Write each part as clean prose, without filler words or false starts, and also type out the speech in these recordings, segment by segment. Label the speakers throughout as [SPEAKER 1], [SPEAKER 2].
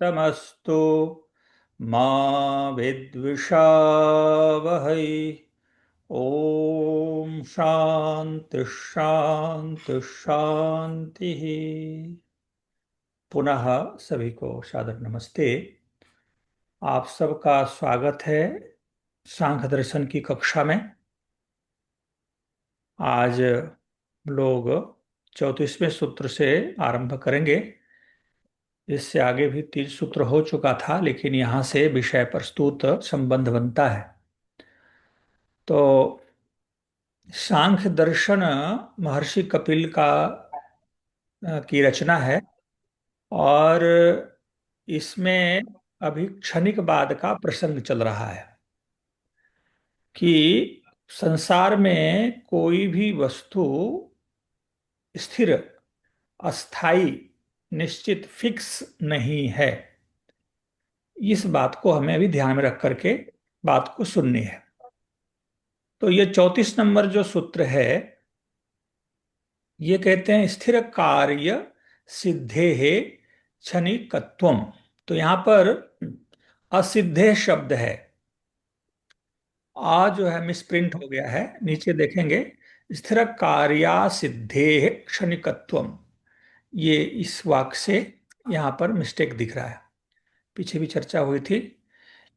[SPEAKER 1] तमस्तु मा विद्विषावहै। ओम शांति शांति शांति। पुनः सभी को सादर नमस्ते। आप सबका स्वागत है सांख्य दर्शन की कक्षा में। आज लोग 34वें सूत्र से आरंभ करेंगे। इससे आगे भी 3 सूत्र हो चुका था, लेकिन यहाँ से विषय प्रस्तुत संबंध बनता है। तो सांख्य दर्शन महर्षि कपिल का की रचना है, और इसमें अभी क्षणिकवाद का प्रसंग चल रहा है कि संसार में कोई भी वस्तु स्थिर, अस्थाई, निश्चित, फिक्स नहीं है। इस बात को हमें अभी ध्यान में रख करके बात को सुननी है। तो ये 34 नंबर जो सूत्र है, ये कहते हैं स्थिर कार्य सिद्धे है क्षणिकत्वम। तो यहां पर असिद्धे शब्द है। आ जो है मिसप्रिंट हो गया है, नीचे देखेंगे स्थिर कार्या सिद्धे क्षणिकत्वम। ये इस वाक्य से यहां पर मिस्टेक दिख रहा है। पीछे भी चर्चा हुई थी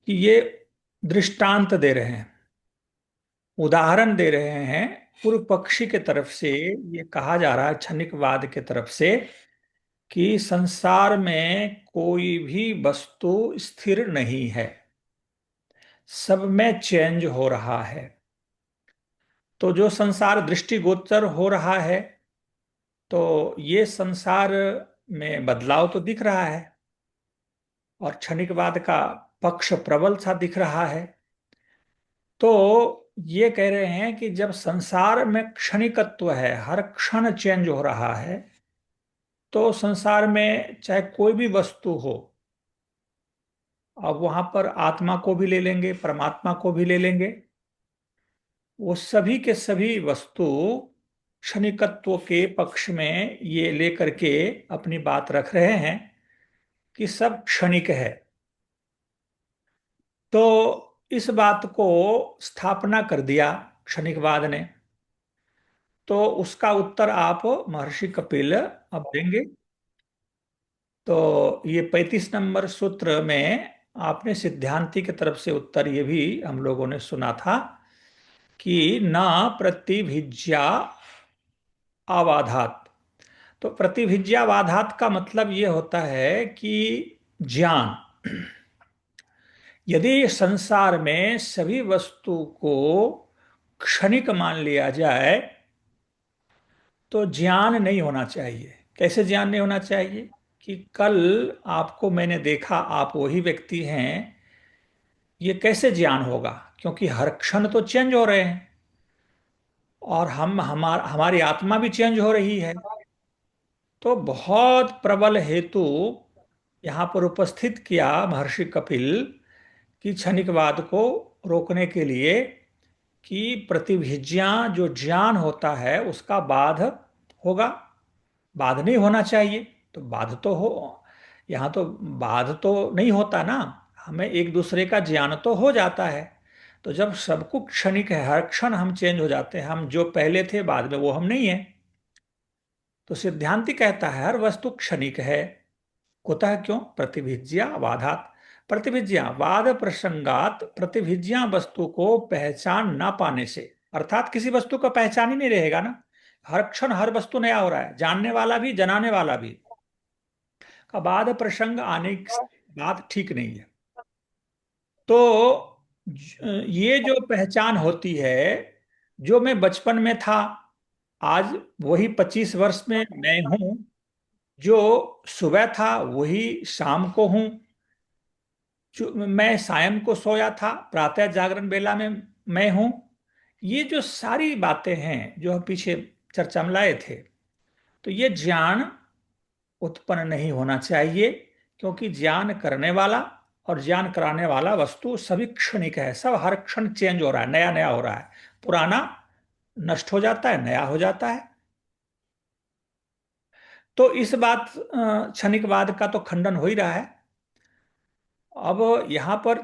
[SPEAKER 1] कि ये दृष्टांत दे रहे हैं, उदाहरण दे रहे हैं। पूर्व पक्षी के तरफ से ये कहा जा रहा है, क्षणिकवाद के तरफ से, कि संसार में कोई भी वस्तु स्थिर नहीं है, सब में चेंज हो रहा है। तो जो संसार दृष्टिगोचर हो रहा है, तो ये संसार में बदलाव तो दिख रहा है, और क्षणिकवाद का पक्ष प्रबल सा दिख रहा है। तो ये कह रहे हैं कि जब संसार में क्षणिकत्व है, हर क्षण चेंज हो रहा है, तो संसार में चाहे कोई भी वस्तु हो, अब वहां पर आत्मा को भी ले लेंगे, परमात्मा को भी ले लेंगे, वो सभी के सभी वस्तु क्षणिकत्व के पक्ष में ये लेकर के अपनी बात रख रहे हैं कि सब क्षणिक है। तो इस बात को स्थापना कर दिया क्षणिकवाद ने। तो उसका उत्तर आप महर्षि कपिल अब देंगे। तो ये 35 नंबर सूत्र में आपने सिद्धांति की तरफ से उत्तर ये भी हम लोगों ने सुना था कि न प्रतिभिज्या आवाधात। तो प्रतिभिज्यावाधात का मतलब ये होता है कि ज्ञान, यदि संसार में सभी वस्तु को क्षणिक मान लिया जाए, तो ज्ञान नहीं होना चाहिए। कैसे ज्ञान नहीं होना चाहिए? कि कल आपको मैंने देखा, आप वही व्यक्ति हैं, ये कैसे ज्ञान होगा? क्योंकि हर क्षण तो चेंज हो रहे हैं, और हमारी आत्मा भी चेंज हो रही है। तो बहुत प्रबल हेतु यहाँ पर उपस्थित किया महर्षि कपिल की क्षणिकवाद को रोकने के लिए, कि प्रतिभिज्ञा जो ज्ञान होता है उसका बाध होगा, बाध नहीं होना चाहिए। तो बाध तो हो, यहाँ तो बाध तो नहीं होता ना, हमें एक दूसरे का ज्ञान तो हो जाता है। तो जब सब कुछ क्षणिक है, हर क्षण हम चेंज हो जाते हैं, हम जो पहले थे बाद में वो हम नहीं है। तो सिद्धांति कहता है हर वस्तु क्षणिक है। कुतः, क्यों? प्रतिभिज्ञा वादात। प्रतिभिज्ञा वाद प्रसंगात, प्रतिभिज्ञा वस्तु को पहचान ना पाने से, अर्थात किसी वस्तु का पहचान ही नहीं रहेगा ना। हर क्षण हर वस्तु नया हो रहा है, जानने वाला भी जनाने वाला भी। का बाद प्रसंग आने की बात ठीक नहीं है। तो ये जो पहचान होती है, जो मैं बचपन में था, आज वही 25 वर्ष में मैं हूं। जो सुबह था वही शाम को हूं। जो मैं सायं को सोया था, प्रातः जागरण बेला में मैं हूं। ये जो सारी बातें हैं जो हम पीछे चर्चा में लाए थे, तो ये ज्ञान उत्पन्न नहीं होना चाहिए। क्योंकि ज्ञान करने वाला और ज्ञान कराने वाला वस्तु सभी क्षणिक है, सब हर क्षण चेंज हो रहा है, नया नया हो रहा है। पुराना नष्ट हो जाता है, नया हो जाता है। तो इस बात क्षणिकवाद का तो खंडन हो ही रहा है। अब यहां पर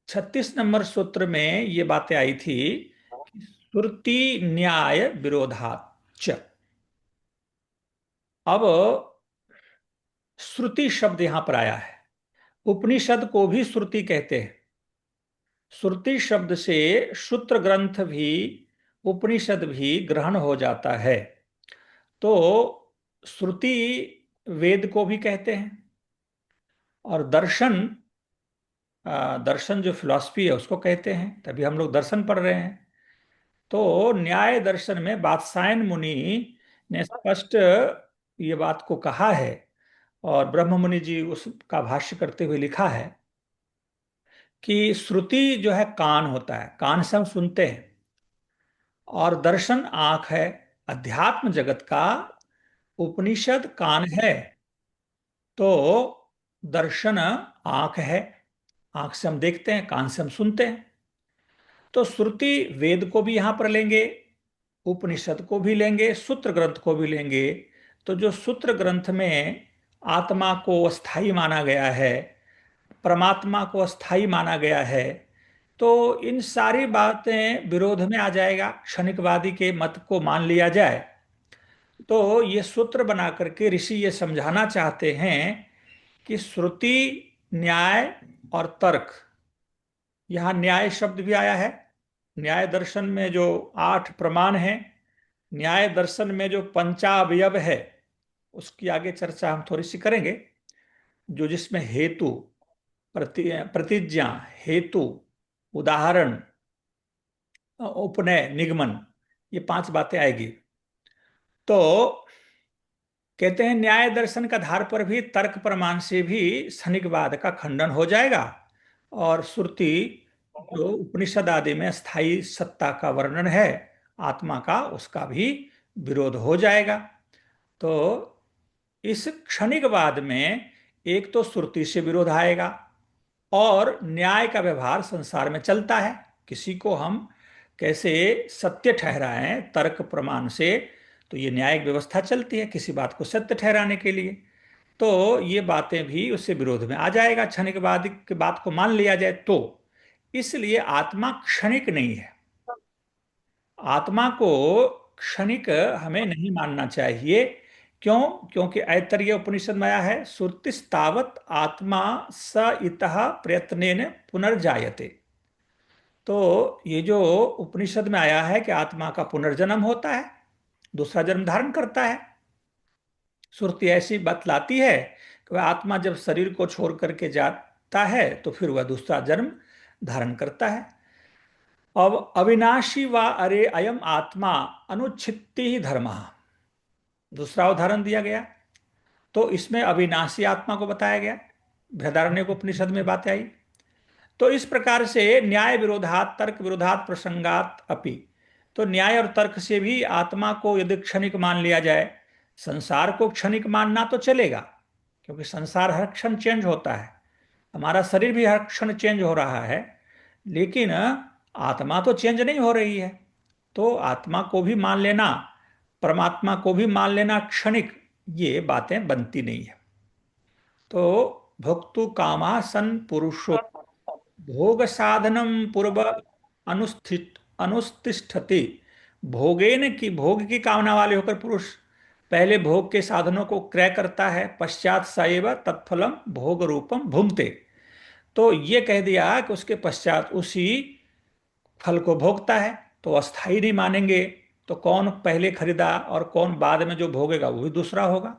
[SPEAKER 1] 36 नंबर सूत्र में ये बातें आई थी कि श्रुति न्याय विरोधाच। अब श्रुति शब्द यहां पर आया है। उपनिषद को भी श्रुति कहते हैं। श्रुति शब्द से सूत्र ग्रंथ भी, उपनिषद भी ग्रहण हो जाता है। तो श्रुति वेद को भी कहते हैं, और दर्शन, दर्शन जो फिलॉसफी है उसको कहते हैं, तभी हम लोग दर्शन पढ़ रहे हैं। तो न्याय दर्शन में वात्सायन मुनि ने स्पष्ट ये बात को कहा है, और ब्रह्म मुनि जी उसका भाष्य करते हुए लिखा है कि श्रुति जो है कान होता है, कान से हम सुनते हैं, और दर्शन आंख है अध्यात्म जगत का, उपनिषद कान है, तो दर्शन आंख है, आंख से हम देखते हैं, कान से हम सुनते हैं। तो श्रुति वेद को भी यहां पर लेंगे, उपनिषद को भी लेंगे, सूत्र ग्रंथ को भी लेंगे। तो जो सूत्र ग्रंथ में आत्मा को अस्थाई माना गया है, परमात्मा को अस्थाई माना गया है, तो इन सारी बातें विरोध में आ जाएगा। क्षणिकवादी के मत को मान लिया जाए तो ये सूत्र बना करके ऋषि ये समझाना चाहते हैं कि श्रुति, न्याय और तर्क, यहाँ न्याय शब्द भी आया है। न्याय दर्शन में जो 8 प्रमाण हैं, न्याय दर्शन में जो पंचावयव है, उसकी आगे चर्चा हम थोड़ी सी करेंगे। जो जिसमें हेतु, प्रतिज्ञा, हेतु, उदाहरण, उपनय, निगमन, ये 5 बातें आएगी। तो कहते हैं न्याय दर्शन का आधार पर भी तर्क प्रमाण से भी क्षणिकवाद का खंडन हो जाएगा, और श्रुति जो उपनिषद आदि में स्थायी सत्ता का वर्णन है आत्मा का, उसका भी विरोध हो जाएगा। तो इस क्षणिकवाद में एक तो श्रुति से विरोध आएगा, और न्याय का व्यवहार संसार में चलता है, किसी को हम कैसे सत्य ठहराएं तर्क प्रमाण से, तो ये न्यायिक व्यवस्था चलती है किसी बात को सत्य ठहराने के लिए। तो ये बातें भी उससे विरोध में आ जाएगा, क्षणिकवाद की बात को मान लिया जाए तो। इसलिए आत्मा क्षणिक नहीं है। आत्मा को क्षणिक हमें नहीं मानना चाहिए। क्यों? क्योंकि ऐतरेय उपनिषद में आया है, श्रुतिस्तावत् आत्मा स इतः प्रयत्नेन पुनर्जायते। तो ये जो उपनिषद में आया है कि आत्मा का पुनर्जन्म होता है, दूसरा जन्म धारण करता है, श्रुति ऐसी बतलाती है कि वह आत्मा जब शरीर को छोड़ करके जाता है तो फिर वह दूसरा जन्म धारण करता है। अब अविनाशी व अरे अयम आत्मा अनुच्छित्ति ही धर्म, दूसरा उदाहरण दिया गया। तो इसमें अविनाशी आत्मा को बताया गया, बृहदारण्यक उपनिषद में बात आई। तो इस प्रकार से न्याय विरोधात तर्क विरोधात प्रसंगात अपि, तो न्याय और तर्क से भी आत्मा को यदि क्षणिक मान लिया जाए, संसार को क्षणिक मानना तो चलेगा, क्योंकि संसार हर क्षण चेंज होता है, हमारा शरीर भी हर क्षण चेंज हो रहा है, लेकिन आत्मा तो चेंज नहीं हो रही है। तो आत्मा को भी मान लेना, परमात्मा को भी मान लेना क्षणिक, ये बातें बनती नहीं है। तो भोक्तु कामा सन पुरुषो भोग साधनम पूर्व अनुस्तिष्ठति, भोगेन की, भोग की कामना वाले होकर पुरुष पहले भोग के साधनों को क्रय करता है, पश्चात सैव तत्फलम भोग रूपम भुंक्ते। तो ये कह दिया कि उसके पश्चात उसी फल को भोगता है। तो अस्थाई नहीं मानेंगे तो कौन पहले खरीदा और कौन बाद में जो भोगेगा वो भी दूसरा होगा।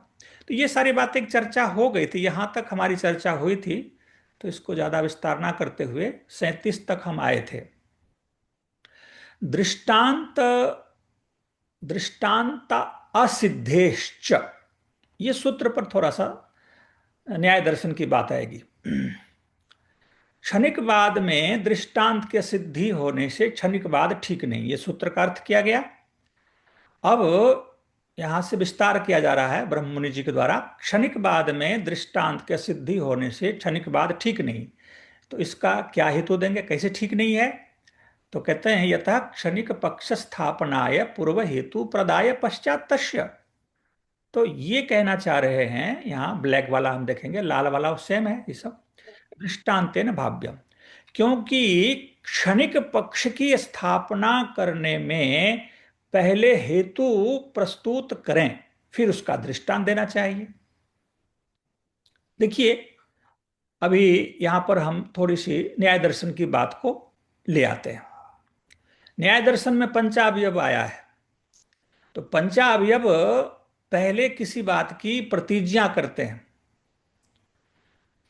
[SPEAKER 1] तो ये सारी बातें चर्चा हो गई थी, यहाँ तक हमारी चर्चा हुई थी। तो इसको ज्यादा विस्तार ना करते हुए 37 तक हम आए थे। दृष्टांत, दृष्टांत असिद्धेश्च, ये सूत्र पर थोड़ा सा न्याय दर्शन की बात आएगी। क्षणिकवाद में दृष्टांत के सिद्धि होने से क्षणिकवाद ठीक नहीं, ये सूत्र का अर्थ किया गया। अब यहां से विस्तार किया जा रहा है ब्रह्म मुनि जी के द्वारा। क्षणिकवाद में दृष्टांत के सिद्धि होने से क्षणिकवाद ठीक नहीं, तो इसका क्या हेतु देंगे, कैसे ठीक नहीं है? तो कहते हैं यतः क्षणिक पक्ष स्थापनाय पूर्व हेतु प्रदाय पश्चात तस्य। तो ये कहना चाह रहे हैं, यहाँ ब्लैक वाला हम देखेंगे, लाल वाला सेम है ये सब। दृष्टांतेन भाव्यम, क्योंकि क्षणिक पक्ष की स्थापना करने में पहले हेतु प्रस्तुत करें, फिर उसका दृष्टांत देना चाहिए। देखिए, अभी यहां पर हम थोड़ी सी न्याय दर्शन की बात को ले आते हैं। न्याय दर्शन में पंचावयव आया है, तो पंचावयव पहले किसी बात की प्रतिज्ञा करते हैं,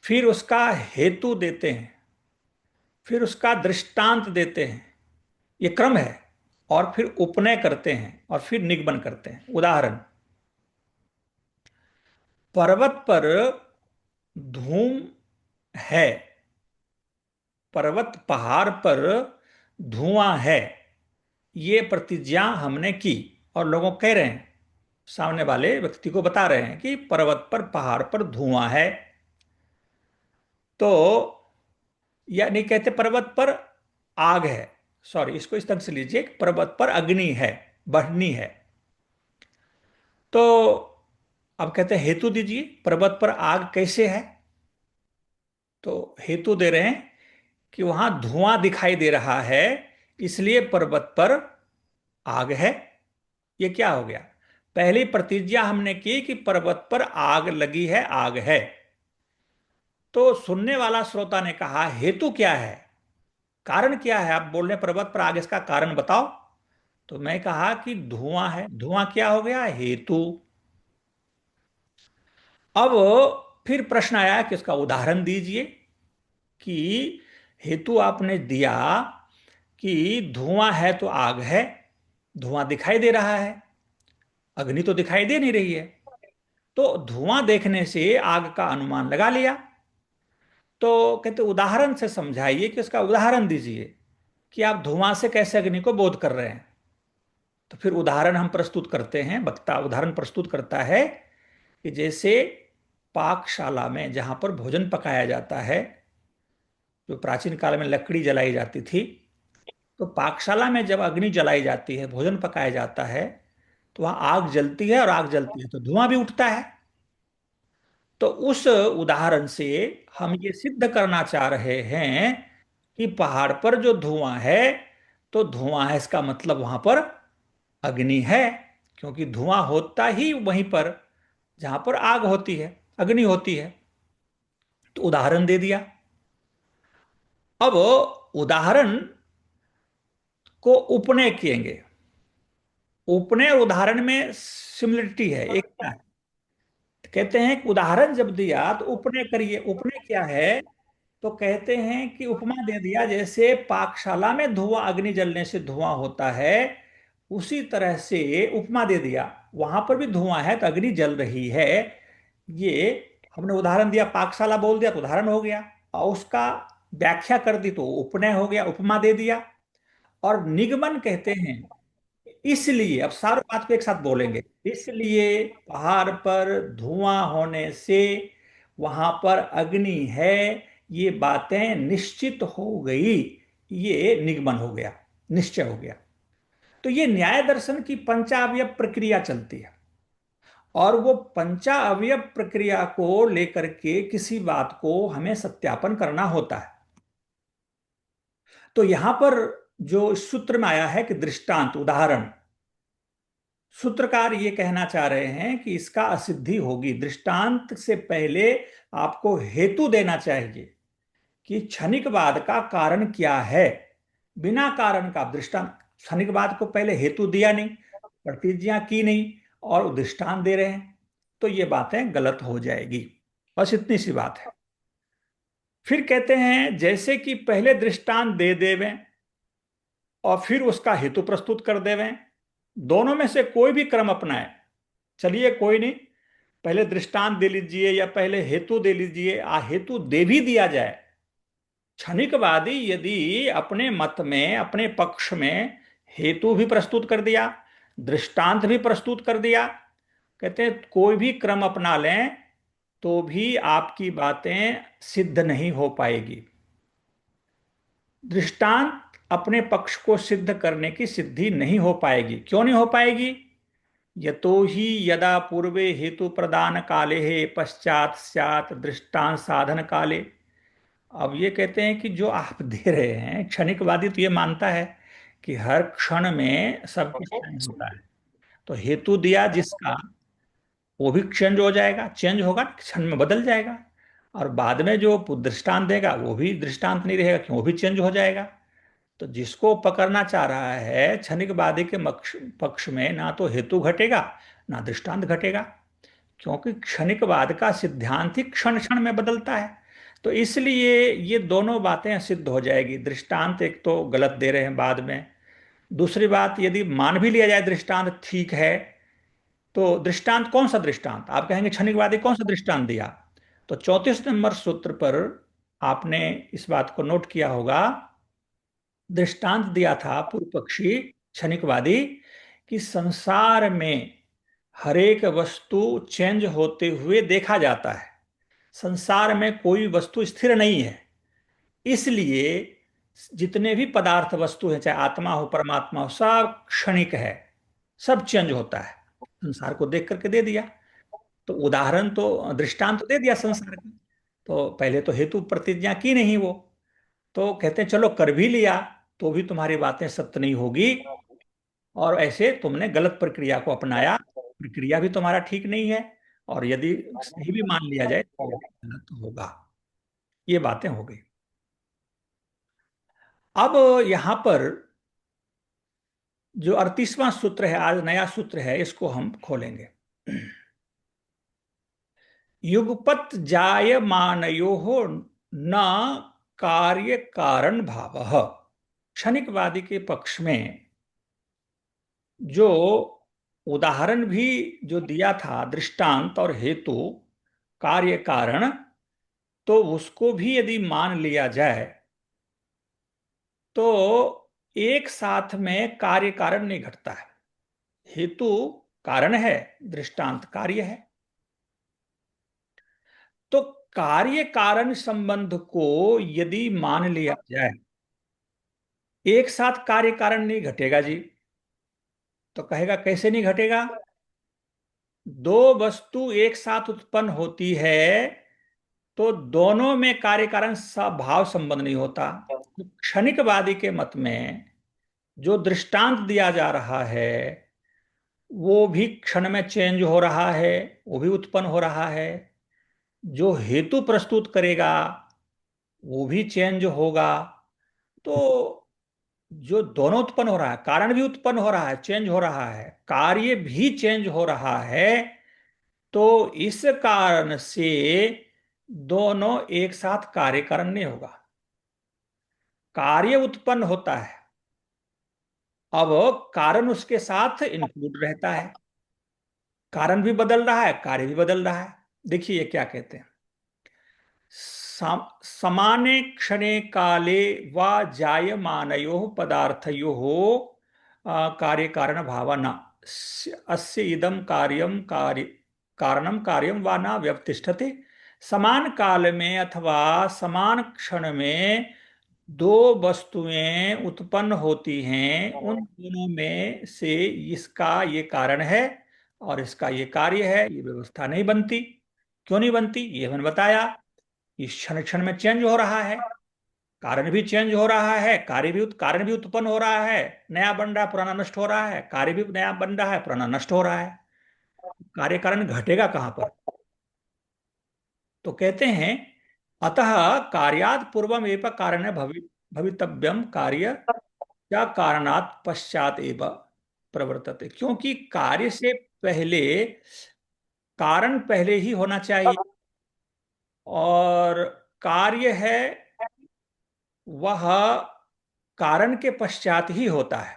[SPEAKER 1] फिर उसका हेतु देते हैं, फिर उसका दृष्टांत देते हैं, ये क्रम है। और फिर उपनय करते हैं और फिर निगमन करते हैं। उदाहरण, पर्वत पर धूम है, पर्वत पहाड़ पर धुआं है, ये प्रतिज्ञा हमने की। और लोगों कह रहे हैं, सामने वाले व्यक्ति को बता रहे हैं कि पर्वत पर पहाड़ पर धुआं है। तो या नहीं कहते पर्वत पर आग है, सॉरी, इसको इस ढंग से लीजिए, पर्वत पर अग्नि है, बढ़नी है। तो अब कहते हैं हेतु दीजिए, पर्वत पर आग कैसे है? तो हेतु दे रहे हैं कि वहां धुआं दिखाई दे रहा है, इसलिए पर्वत पर आग है। ये क्या हो गया? पहली प्रतिज्ञा हमने की कि पर्वत पर आग लगी है, आग है। तो सुनने वाला श्रोता ने कहा हेतु क्या है, कारण क्या है? आप बोल रहे हैं पर्वत पर आग, इसका कारण बताओ। तो मैं कहा कि धुआं है। धुआं क्या हो गया? हेतु। अब फिर प्रश्न आया कि इसका उदाहरण दीजिए, कि हेतु आपने दिया कि धुआं है तो आग है, धुआं दिखाई दे रहा है, अग्नि तो दिखाई दे नहीं रही है। तो धुआं देखने से आग का अनुमान लगा लिया। तो कहते उदाहरण से समझाइए, कि उसका उदाहरण दीजिए कि आप धुआं से कैसे अग्नि को बोध कर रहे हैं। तो फिर उदाहरण हम प्रस्तुत करते हैं, वक्ता उदाहरण प्रस्तुत करता है कि जैसे पाकशाला में जहां पर भोजन पकाया जाता है, जो प्राचीन काल में लकड़ी जलाई जाती थी, तो पाकशाला में जब अग्नि जलाई जाती है, भोजन पकाया जाता है, तो वहां आग जलती है, और आग जलती है तो धुआं भी उठता है। तो उस उदाहरण से हम ये सिद्ध करना चाह रहे हैं कि पहाड़ पर जो धुआं है, तो धुआं है, इसका मतलब वहां पर अग्नि है, क्योंकि धुआं होता ही वहीं पर जहां पर आग होती है, अग्नि होती है। तो उदाहरण दे दिया। अब उदाहरण को उपनय किएंगे। उपनय और उदाहरण में सिमिलरिटी है, एकता है। तो कहते हैं कि उदाहरण जब दिया तो उपनय करिए। उपनय क्या है? तो कहते हैं कि उपमा दे दिया, जैसे पाकशाला में धुआं, अग्नि जलने से धुआं होता है, उसी तरह से उपमा दे दिया, वहां पर भी धुआं है तो अग्नि जल रही है। ये हमने उदाहरण दिया, पाकशाला बोल दिया तो उदाहरण हो गया, और उसका व्याख्या कर दी तो उपनय हो गया, उपमा दे दिया। और निगमन कहते हैं, इसलिए अब सारी बात को एक साथ बोलेंगे, इसलिए पहाड़ पर धुआं होने से वहां पर अग्नि है, ये बातें निश्चित हो गई, ये निगमन हो गया, निश्चय हो गया। तो ये न्याय दर्शन की पंचावयव प्रक्रिया चलती है, और वो पंचावयव प्रक्रिया को लेकर के किसी बात को हमें सत्यापन करना होता है। तो यहां पर जो इस सूत्र में आया है कि दृष्टांत, उदाहरण, सूत्रकार ये कहना चाह रहे हैं कि इसका असिद्धि होगी। दृष्टांत से पहले आपको हेतु देना चाहिए कि क्षणिकवाद का कारण क्या है। बिना कारण का दृष्टांत, क्षणिकवाद को पहले हेतु दिया नहीं, प्रतिज्ञा की नहीं, और दृष्टांत दे रहे हैं, तो ये बातें गलत हो जाएगी। बस इतनी सी बात है। फिर कहते हैं जैसे कि पहले दृष्टांत दे देवें और फिर उसका हेतु प्रस्तुत कर देवें, दोनों में से कोई भी क्रम अपनाए, चलिए कोई नहीं, पहले दृष्टांत दे लीजिए या पहले हेतु दे लीजिए, हेतु दे भी दिया जाए। क्षणिकवादी यदि अपने मत में, अपने पक्ष में हेतु भी प्रस्तुत कर दिया, दृष्टांत भी प्रस्तुत कर दिया, कहते हैं कोई भी क्रम अपना लें तो भी आपकी बातें सिद्ध नहीं हो पाएगी। दृष्टांत अपने पक्ष को सिद्ध करने की सिद्धि नहीं हो पाएगी। क्यों नहीं हो पाएगी? यतो ही यदा पूर्वे हेतु प्रदान काले है पश्चात स्यात् दृष्टांत साधन काले। अब ये कहते हैं कि जो आप दे रहे हैं, क्षणिकवादी तो ये मानता है कि हर क्षण में सब कुछ चेंज होता है। तो हेतु दिया जिसका, वो भी चेंज हो जाएगा, चेंज होगा, क्षण में बदल जाएगा। और बाद में जो दृष्टांत देगा वो भी दृष्टांत नहीं रहेगा, क्यों, वो भी चेंज हो जाएगा। तो जिसको पकड़ना चाह रहा है क्षणिकवादी के पक्ष में, ना तो हेतु घटेगा ना दृष्टांत घटेगा, क्योंकि क्षणिकवाद का सिद्धांत ही क्षण क्षण में बदलता है। तो इसलिए ये दोनों बातें सिद्ध हो जाएगी। दृष्टांत एक तो गलत दे रहे हैं बाद में, दूसरी बात यदि मान भी लिया जाए दृष्टांत ठीक है, तो दृष्टांत कौन सा दृष्टांत, आप कहेंगे क्षणिकवादी कौन सा दृष्टांत दिया। तो 34 नंबर सूत्र पर आपने इस बात को नोट किया होगा, दृष्टांत दिया था पूर्व पक्षी क्षणिकवादी कि संसार में हरेक वस्तु चेंज होते हुए देखा जाता है। संसार में कोई वस्तु स्थिर नहीं है, इसलिए जितने भी पदार्थ वस्तु हैं, चाहे आत्मा हो परमात्मा हो, सब क्षणिक है, सब चेंज होता है। संसार को देख करके दे दिया, तो उदाहरण तो दृष्टांत तो दे दिया संसार का। तो पहले तो हेतु प्रतिज्ञा की नहीं वो, तो कहते हैं चलो कर भी लिया तो भी तुम्हारी बातें सत्य नहीं होगी, और ऐसे तुमने गलत प्रक्रिया को अपनाया, प्रक्रिया भी तुम्हारा ठीक नहीं है, और यदि सही भी मान लिया जाए तो वो भी गलत होगा। ये बातें हो गई। अब यहां पर जो 38वां सूत्र है, आज नया सूत्र है, इसको हम खोलेंगे। युगपत जायमानयोः न कार्य कारण भावः। क्षणिकवादी के पक्ष में जो उदाहरण भी जो दिया था, दृष्टांत और हेतु कार्य कारण, तो उसको भी यदि मान लिया जाए तो एक साथ में कार्य कारण नहीं घटता है। हेतु कारण है, दृष्टांत कार्य है। तो कार्य कारण संबंध को यदि मान लिया जाए, एक साथ कार्य कारण नहीं घटेगा जी। तो कहेगा कैसे नहीं घटेगा, दो वस्तु एक साथ उत्पन्न होती है तो दोनों में कार्य कारण भाव संबंध नहीं होता। तो क्षणिकवादी के मत में जो दृष्टांत दिया जा रहा है वो भी क्षण में चेंज हो रहा है, वो भी उत्पन्न हो रहा है। जो हेतु प्रस्तुत करेगा वो भी चेंज होगा। तो जो दोनों उत्पन्न हो रहा है, कारण भी उत्पन्न हो रहा है, चेंज हो रहा है, कार्य भी चेंज हो रहा है, तो इस कारण से दोनों एक साथ कार्य कारण नहीं होगा। कार्य उत्पन्न होता है, अब कारण उसके साथ इंक्लूड रहता है, कारण भी बदल रहा है, कार्य भी बदल रहा है। देखिए ये क्या कहते हैं, समाने क्षणे काले वा जायमानयोः पदार्थयोः कार्य कारण भावना अस्य इदं कार्यम कार्य कारणम कार्यम वा न व्यवतिष्ठते। समान काल में अथवा समान क्षण में दो वस्तुएं उत्पन्न होती हैं, उन दोनों में से इसका ये कारण है और इसका ये कार्य है, ये व्यवस्था नहीं बनती। क्यों नहीं बनती, ये मैंने बताया। इस क्षण क्षण में चेंज हो रहा है, कारण भी चेंज हो रहा है, कार्य भी कारण भी उत्पन्न हो रहा है, नया बन रहा है पुराना नष्ट हो रहा है, कार्य भी नया बन रहा है पुराना नष्ट हो रहा है। कार्य कारण घटेगा कहां पर, तो कहते हैं अतः कार्यात् पूर्वम एव कारण भवितव्यम कार्य या कारणात् पश्चात एव प्रवर्तते। क्योंकि कार्य से पहले कारण पहले ही होना चाहिए, और कार्य है वह कारण के पश्चात ही होता है।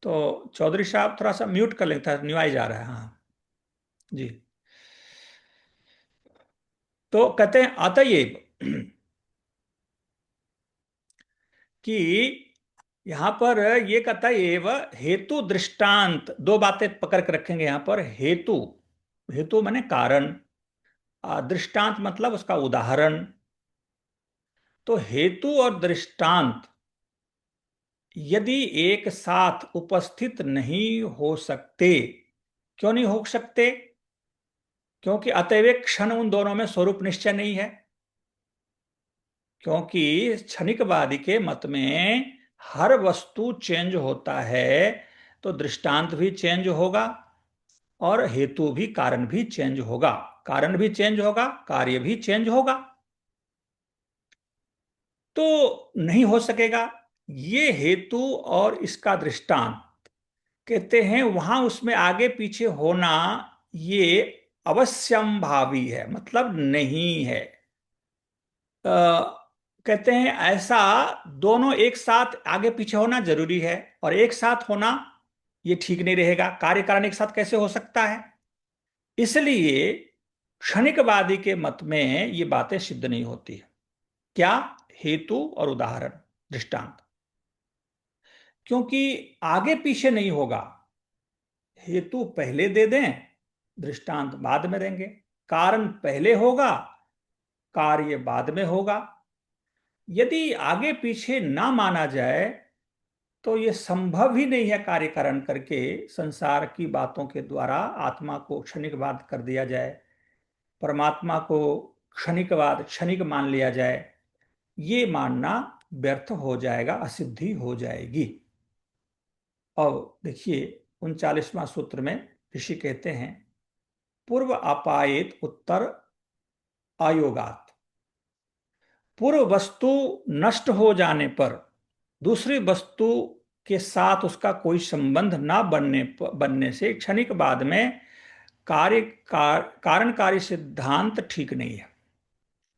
[SPEAKER 1] तो चौधरी साहब थोड़ा सा म्यूट कर लेता है, निवाई जा रहा है। हाँ जी। तो कहते हैं अतएव कि यहां पर ये कहता है एव हेतु दृष्टांत, दो बातें पकड़ के रखेंगे यहां पर। हेतु, हेतु माने कारण, दृष्टांत मतलब उसका उदाहरण। तो हेतु और दृष्टांत यदि एक साथ उपस्थित नहीं हो सकते, क्यों नहीं हो सकते? क्योंकि अतएव क्षण उन दोनों में स्वरूप निश्चय नहीं है। क्योंकि क्षणिकवादी के मत में हर वस्तु चेंज होता है, तो दृष्टांत भी चेंज होगा और हेतु भी, कारण भी चेंज होगा। कारण भी चेंज होगा, कार्य भी चेंज होगा, तो नहीं हो सकेगा। ये हेतु और इसका दृष्टांत कहते हैं वहां उसमें आगे पीछे होना ये अवश्यंभावी है, मतलब नहीं है। कहते हैं ऐसा दोनों एक साथ आगे पीछे होना जरूरी है, और एक साथ होना ये ठीक नहीं रहेगा। कार्य कारण एक साथ कैसे हो सकता है? इसलिए क्षणिकवादी के मत में ये बातें सिद्ध नहीं होती है। क्या? हेतु और उदाहरण, दृष्टांत। क्योंकि आगे पीछे नहीं होगा। हेतु पहले दे दें, दृष्टांत बाद में देंगे। कारण पहले होगा, कार्य बाद में होगा। यदि आगे पीछे ना माना जाए तो यह संभव ही नहीं है कार्य कारण करके संसार की बातों के द्वारा आत्मा को क्षणिकवाद कर दिया जाए, परमात्मा को क्षणिकवाद क्षणिक मान लिया जाए। ये मानना व्यर्थ हो जाएगा, असिद्धि हो जाएगी। और देखिए 39वां सूत्र में ऋषि कहते हैं, पूर्व अपायेत उत्तर अयोगात। पूर्व वस्तु नष्ट हो जाने पर दूसरी वस्तु के साथ उसका कोई संबंध ना बनने से क्षणिक बाद में कारणकारी सिद्धांत ठीक नहीं है।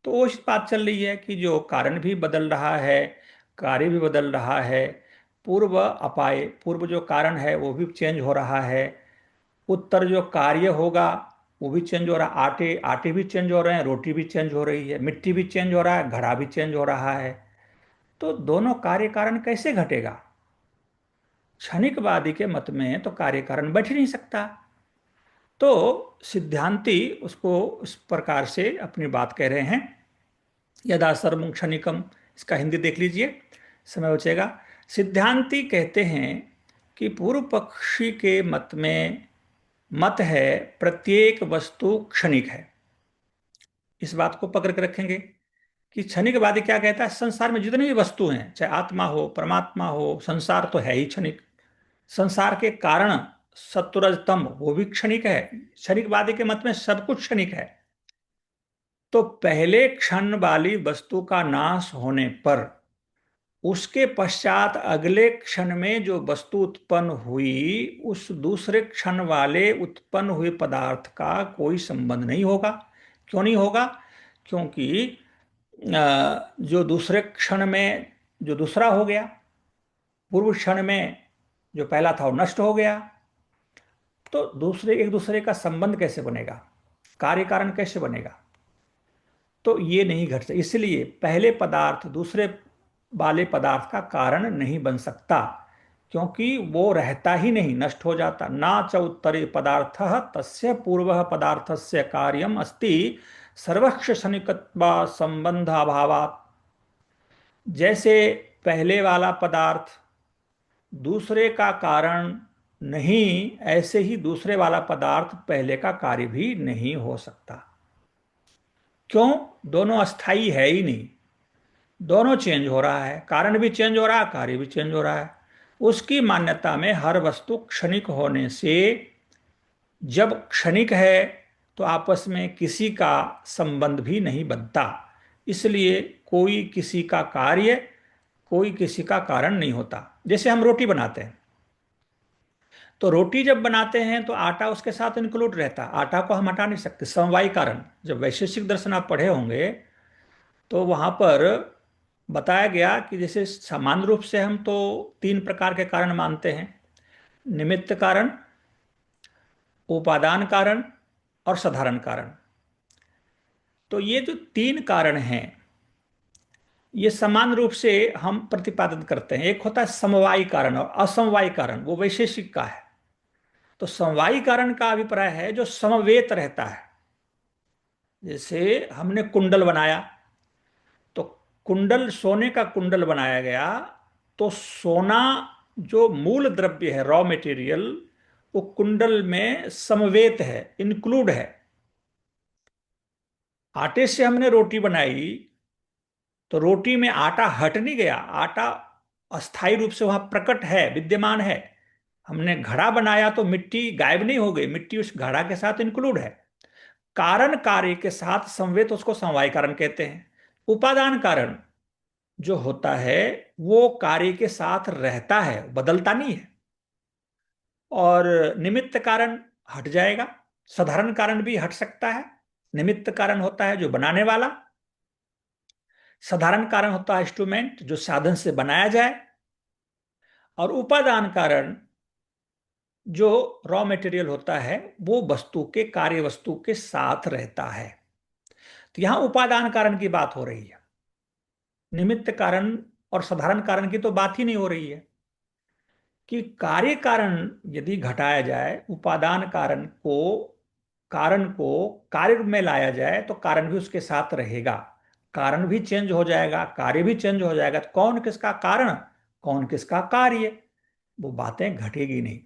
[SPEAKER 1] तो वो इस बात चल रही है कि जो कारण भी बदल रहा है, कार्य भी बदल रहा है। पूर्व अपाय, पूर्व जो कारण है वो भी चेंज हो रहा है। उत्तर जो कार्य होगा वो भी चेंज हो रहा है। आटे आटे भी चेंज हो रहे हैं, रोटी भी चेंज हो रही है, मिट्टी भी चेंज हो रहा है, घड़ा भी चेंज हो रहा है। तो दोनों कार्य कारण कैसे घटेगा? क्षणिकवादी के मत में तो कार्य कारण बैठ ही नहीं सकता। तो सिद्धांती उसको इस प्रकार से अपनी बात कह रहे हैं, यदा सर्वं क्षणिकम। इसका हिंदी देख लीजिए, समय बचेगा। सिद्धांती कहते हैं कि पूर्व पक्षी के मत में मत है प्रत्येक वस्तु क्षणिक है। इस बात को पकड़ के रखेंगे कि क्षणिकवादी क्या कहता है, संसार में जितनी भी वस्तु हैं, चाहे आत्मा हो परमात्मा हो, संसार तो है ही क्षणिक। संसार के कारण सत्वरजतम वो भी क्षणिक है। क्षणिकवादी के मत में सब कुछ क्षणिक है। तो पहले क्षण वाली वस्तु का नाश होने पर उसके पश्चात अगले क्षण में जो वस्तु उत्पन्न हुई, उस दूसरे क्षण वाले उत्पन्न हुए पदार्थ का कोई संबंध नहीं होगा। क्यों नहीं होगा? क्योंकि जो दूसरे क्षण में जो दूसरा हो गया, पूर्व क्षण में जो पहला था वो नष्ट हो गया, तो दूसरे एक दूसरे का संबंध कैसे बनेगा, कार्य कारण कैसे बनेगा? तो ये नहीं घट सकता। इसलिए पहले पदार्थ दूसरे वाले पदार्थ का कारण नहीं बन सकता, क्योंकि वो रहता ही नहीं, नष्ट हो जाता। ना च उत्तरे पदार्थ तस्य पूर्व पदार्थस्य कार्यम अस्ति सर्वक्ष क्षणिकत्वा संबंध अभावात्। जैसे पहले वाला पदार्थ दूसरे का कारण नहीं, ऐसे ही दूसरे वाला पदार्थ पहले का कार्य भी नहीं हो सकता। क्यों? दोनों अस्थाई है ही नहीं, दोनों चेंज हो रहा है। कारण भी चेंज हो रहा है, कार्य भी चेंज हो रहा है। उसकी मान्यता में हर वस्तु क्षणिक होने से, जब क्षणिक है तो आपस में किसी का संबंध भी नहीं बनता। इसलिए कोई किसी का कार्य, कोई किसी का कारण नहीं होता। जैसे हम रोटी बनाते हैं, तो रोटी जब बनाते हैं तो आटा उसके साथ इंक्लूड रहता है, आटा को हम हटा नहीं सकते। समवायी कारण, जब वैशेषिक दर्शन आप पढ़े होंगे तो वहां पर बताया गया कि जैसे सामान्य रूप से हम तो तीन प्रकार के कारण मानते हैं, निमित्त कारण, उपादान कारण और साधारण कारण। तो ये जो तीन कारण हैं ये समान रूप से हम प्रतिपादन करते हैं। एक होता है समवायी कारण और असमवायी कारण, वो वैशेषिक का है। तो समवायी कारण का अभिप्राय है जो समवेत रहता है। जैसे हमने कुंडल बनाया, तो कुंडल, सोने का कुंडल बनाया गया, तो सोना जो मूल द्रव्य है, रॉ मटेरियल, वो कुंडल में समवेत है, इंक्लूड है। आटे से हमने रोटी बनाई तो रोटी में आटा हट नहीं गया, आटा अस्थायी रूप से वहां प्रकट है, विद्यमान है। हमने घड़ा बनाया तो मिट्टी गायब नहीं हो गई, मिट्टी उस घड़ा के साथ इंक्लूड है। कारण कार्य के साथ समवेत, उसको समवाय कारण कहते हैं। उपादान कारण जो होता है वो कार्य के साथ रहता है, बदलता नहीं है। और निमित्त कारण हट जाएगा, साधारण कारण भी हट सकता है। निमित्त कारण होता है जो बनाने वाला, साधारण कारण होता है इंस्ट्रूमेंट जो साधन से बनाया जाए, और उपादान कारण जो रॉ मटेरियल होता है वो वस्तु के, कार्य वस्तु के साथ रहता है। तो यहां उपादान कारण की बात हो रही है, निमित्त कारण और साधारण कारण की तो बात ही नहीं हो रही है। कि कार्य कारण यदि घटाया जाए, उपादान कारण को कार्य में लाया जाए तो कारण भी उसके साथ रहेगा। कारण भी चेंज हो जाएगा, कार्य भी चेंज हो जाएगा, तो कौन किसका कारण, कौन किसका कार्य, वो बातें घटेगी नहीं।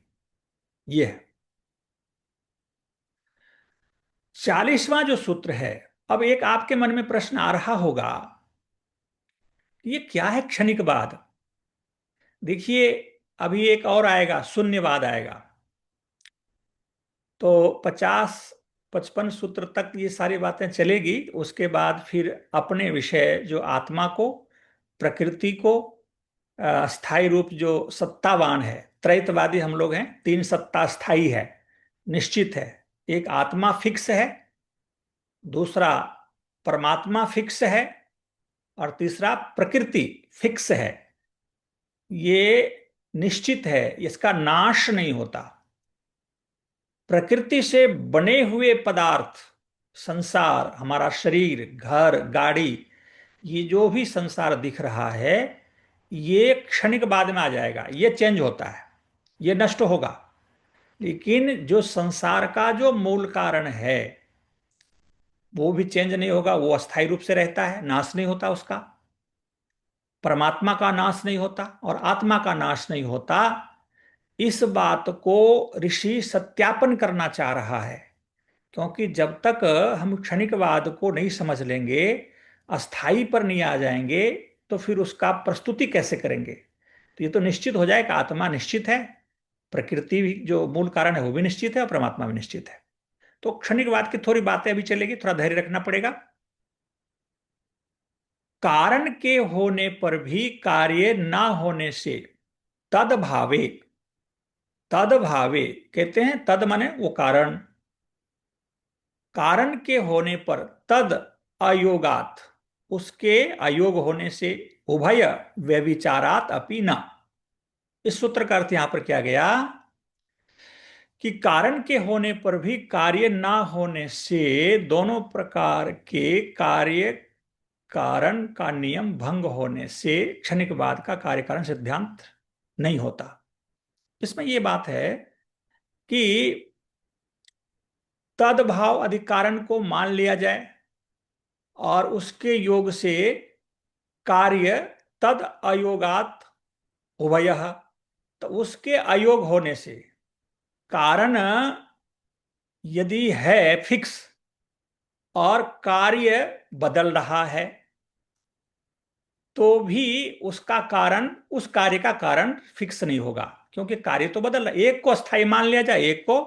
[SPEAKER 1] ये है 40वां जो सूत्र है। अब एक आपके मन में प्रश्न आ रहा होगा, ये क्या है क्षणिकवाद। देखिए, अभी एक और आएगा, शून्यवाद आएगा। तो 50-55 सूत्र तक ये सारी बातें चलेगी। उसके बाद फिर अपने विषय जो आत्मा को, प्रकृति को, स्थायी रूप जो सत्तावान है, त्रैतवादी हम लोग हैं, तीन सत्ता स्थायी है, निश्चित है। एक आत्मा फिक्स है, दूसरा परमात्मा फिक्स है, और तीसरा प्रकृति फिक्स है। ये निश्चित है, इसका नाश नहीं होता। प्रकृति से बने हुए पदार्थ, संसार, हमारा शरीर, घर, गाड़ी, ये जो भी संसार दिख रहा है, ये क्षणिक बाद में आ जाएगा, ये चेंज होता है, ये नष्ट होगा। लेकिन जो संसार का जो मूल कारण है वो भी चेंज नहीं होगा, वो अस्थायी रूप से रहता है, नाश नहीं होता उसका। परमात्मा का नाश नहीं होता और आत्मा का नाश नहीं होता। इस बात को ऋषि सत्यापन करना चाह रहा है। क्योंकि जब तक हम क्षणिकवाद को नहीं समझ लेंगे, अस्थाई पर नहीं आ जाएंगे, तो फिर उसका प्रस्तुति कैसे करेंगे। तो ये तो निश्चित हो जाएगा, आत्मा निश्चित है, प्रकृति भी जो मूल कारण है वो भी निश्चित है, और परमात्मा भी निश्चित है। तो क्षणिकवाद की थोड़ी बातें अभी चलेगी, थोड़ा धैर्य रखना पड़ेगा। कारण के होने पर भी कार्य ना होने से तदभावे, तदभावे कहते हैं, तद माने वो कारण, कारण के होने पर तद अयोगात, उसके अयोग होने से, उभय व्यभिचारात अपि न। इस सूत्र का अर्थ यहां पर क्या गया कि कारण के होने पर भी कार्य ना होने से दोनों प्रकार के कार्य कारण का नियम भंग होने से क्षणिकवाद का कार्य कारण सिद्धांत नहीं होता। इसमें यह बात है कि तदभाव अधिक कारण को मान लिया जाए और उसके योग से कार्य तद अयोगात उभयः, तो उसके अयोग होने से कारण यदि है फिक्स और कार्य बदल रहा है, तो भी उसका कारण, उस कार्य का कारण फिक्स नहीं होगा। क्योंकि कार्य तो बदल रहा है, एक को स्थायी मान लिया जाए, एक को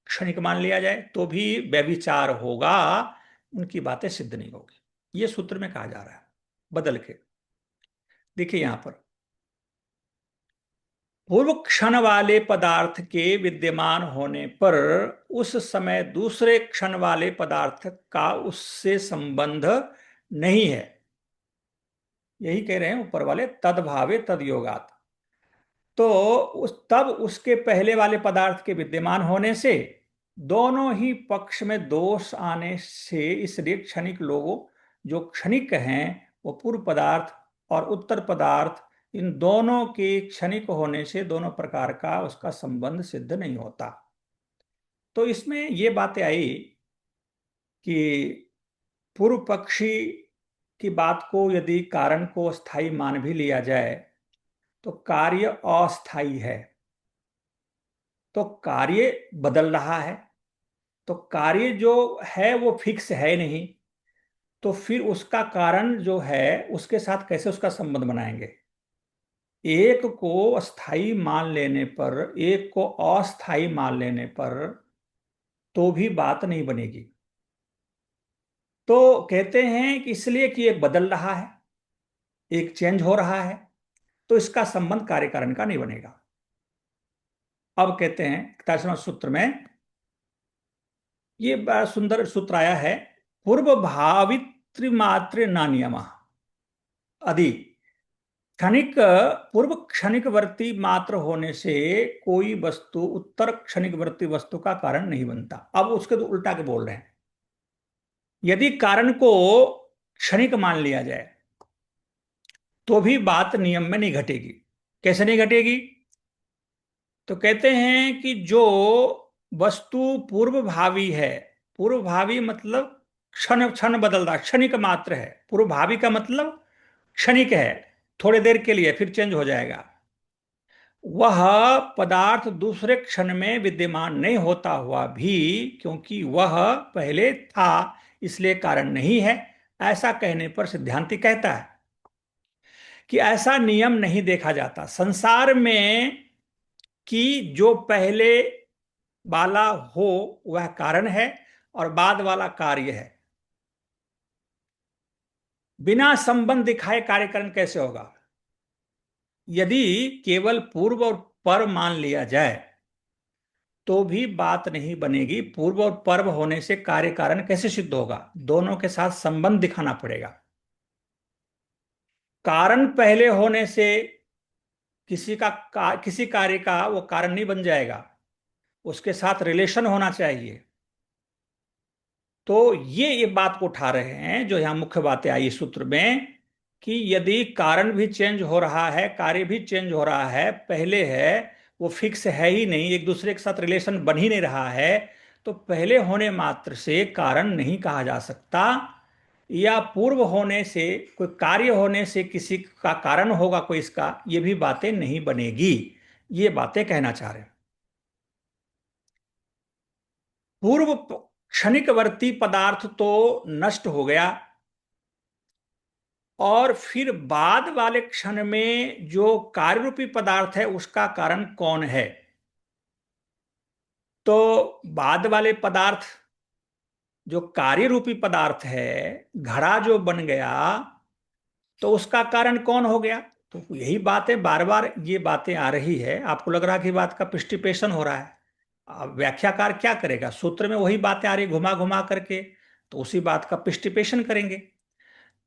[SPEAKER 1] क्षणिक मान लिया जाए, तो भी व्यभिचार होगा, उनकी बातें सिद्ध नहीं होगी। ये सूत्र में कहा जा रहा है बदल के। देखिए यहां पर, पूर्व क्षण वाले पदार्थ के विद्यमान होने पर उस समय दूसरे क्षण वाले पदार्थ का उससे संबंध नहीं है। यही कह रहे हैं ऊपर वाले, तदभावे तद योगात। तो तब उसके पहले वाले पदार्थ के विद्यमान होने से दोनों ही पक्ष में दोष आने से, इसलिए क्षणिक लोगों जो क्षणिक हैं वो पूर्व पदार्थ और उत्तर पदार्थ, इन दोनों के क्षणिक होने से दोनों प्रकार का उसका संबंध सिद्ध नहीं होता। तो इसमें ये बातें आई कि पूर्व पक्षी की बात को यदि कारण को स्थायी मान भी लिया जाए, तो कार्य अस्थाई है, तो कार्य बदल रहा है, तो कार्य जो है वो फिक्स है नहीं, तो फिर उसका कारण जो है उसके साथ कैसे उसका संबंध बनाएंगे। एक को स्थायी मान लेने पर, एक को अस्थायी मान लेने पर तो भी बात नहीं बनेगी। तो कहते हैं कि इसलिए कि एक बदल रहा है, एक चेंज हो रहा है, तो इसका संबंध कार्य कारण का नहीं बनेगा। अब कहते हैं 41वें सूत्र में, ये बड़ा सुंदर सूत्र आया है, पूर्व भावित्र मात्र ना नियम अधि क्षणिक, पूर्व क्षणिकवर्ती मात्र होने से कोई वस्तु उत्तर क्षणिकवर्ती वस्तु का कारण नहीं बनता। अब उसके तो उल्टा के बोल रहे हैं, यदि कारण को क्षणिक मान लिया जाए तो भी बात नियम में नहीं घटेगी। कैसे नहीं घटेगी? तो कहते हैं कि जो वस्तु पूर्व भावी है, पूर्व भावी मतलब क्षण क्षण बदल रहा, क्षणिक मात्र है। पूर्व भावी का मतलब क्षणिक है, थोड़ी देर के लिए फिर चेंज हो जाएगा। वह पदार्थ दूसरे क्षण में विद्यमान नहीं होता हुआ भी, क्योंकि वह पहले था इसलिए कारण नहीं है, ऐसा कहने पर सिद्धांति कहता है कि ऐसा नियम नहीं देखा जाता संसार में कि जो पहले वाला हो वह कारण है और बाद वाला कार्य है। बिना संबंध दिखाए कार्यकरण कैसे होगा? यदि केवल पूर्व और पर मान लिया जाए तो भी बात नहीं बनेगी। पूर्व और पर्व होने से कार्य कारण कैसे सिद्ध होगा? दोनों के साथ संबंध दिखाना पड़ेगा। कारण पहले होने से किसी कार्य का वो कारण नहीं बन जाएगा, उसके साथ रिलेशन होना चाहिए। तो ये बात को उठा रहे हैं जो यहां मुख्य बातें आई इस सूत्र में, कि यदि कारण भी चेंज हो रहा है, कार्य भी चेंज हो रहा है, पहले है वो फिक्स है ही नहीं, एक दूसरे के साथ रिलेशन बन ही नहीं रहा है, तो पहले होने मात्र से कारण नहीं कहा जा सकता, या पूर्व होने से, कोई कार्य होने से किसी का कारण होगा कोई इसका, ये भी बातें नहीं बनेगी। ये बातें कहना चाह रहे हैं। पूर्व क्षणिकवर्ती पदार्थ तो नष्ट हो गया, और फिर बाद वाले क्षण में जो कार्य रूपी पदार्थ है उसका कारण कौन है? तो बाद वाले पदार्थ, जो कार्य रूपी पदार्थ है, घड़ा जो बन गया, तो उसका कारण कौन हो गया? तो यही बात है, बार बार ये बातें आ रही है। आपको लग रहा है कि बात का पृष्ठीपेशन हो रहा है। अब व्याख्याकार क्या करेगा? सूत्र में वही बातें आ रही घुमा घुमा करके, तो उसी बात का पृष्ठीपेशन करेंगे।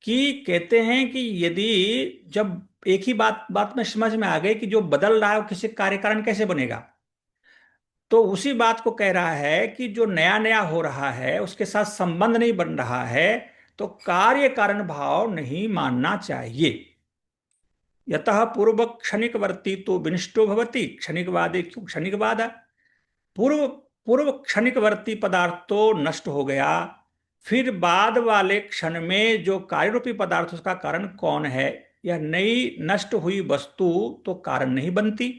[SPEAKER 1] कि कहते हैं कि यदि, जब एक ही बात बात में समझ में आ गई कि जो बदल रहा है वो किसी कार्य कारण कैसे बनेगा, तो उसी बात को कह रहा है कि जो नया नया हो रहा है उसके साथ संबंध नहीं बन रहा है, तो कार्य कारण भाव नहीं मानना चाहिए। यतः पूर्व क्षणिकवर्ती तो विनिष्टो भवति क्षणिकवादी क्यों क्षणिकवाद। पूर्व पूर्व क्षणिकवर्ती पदार्थ तो नष्ट हो गया, फिर बाद वाले क्षण में जो कार्य रूपी पदार्थ उसका कारण कौन है? यह नई नष्ट हुई वस्तु तो कारण नहीं बनती।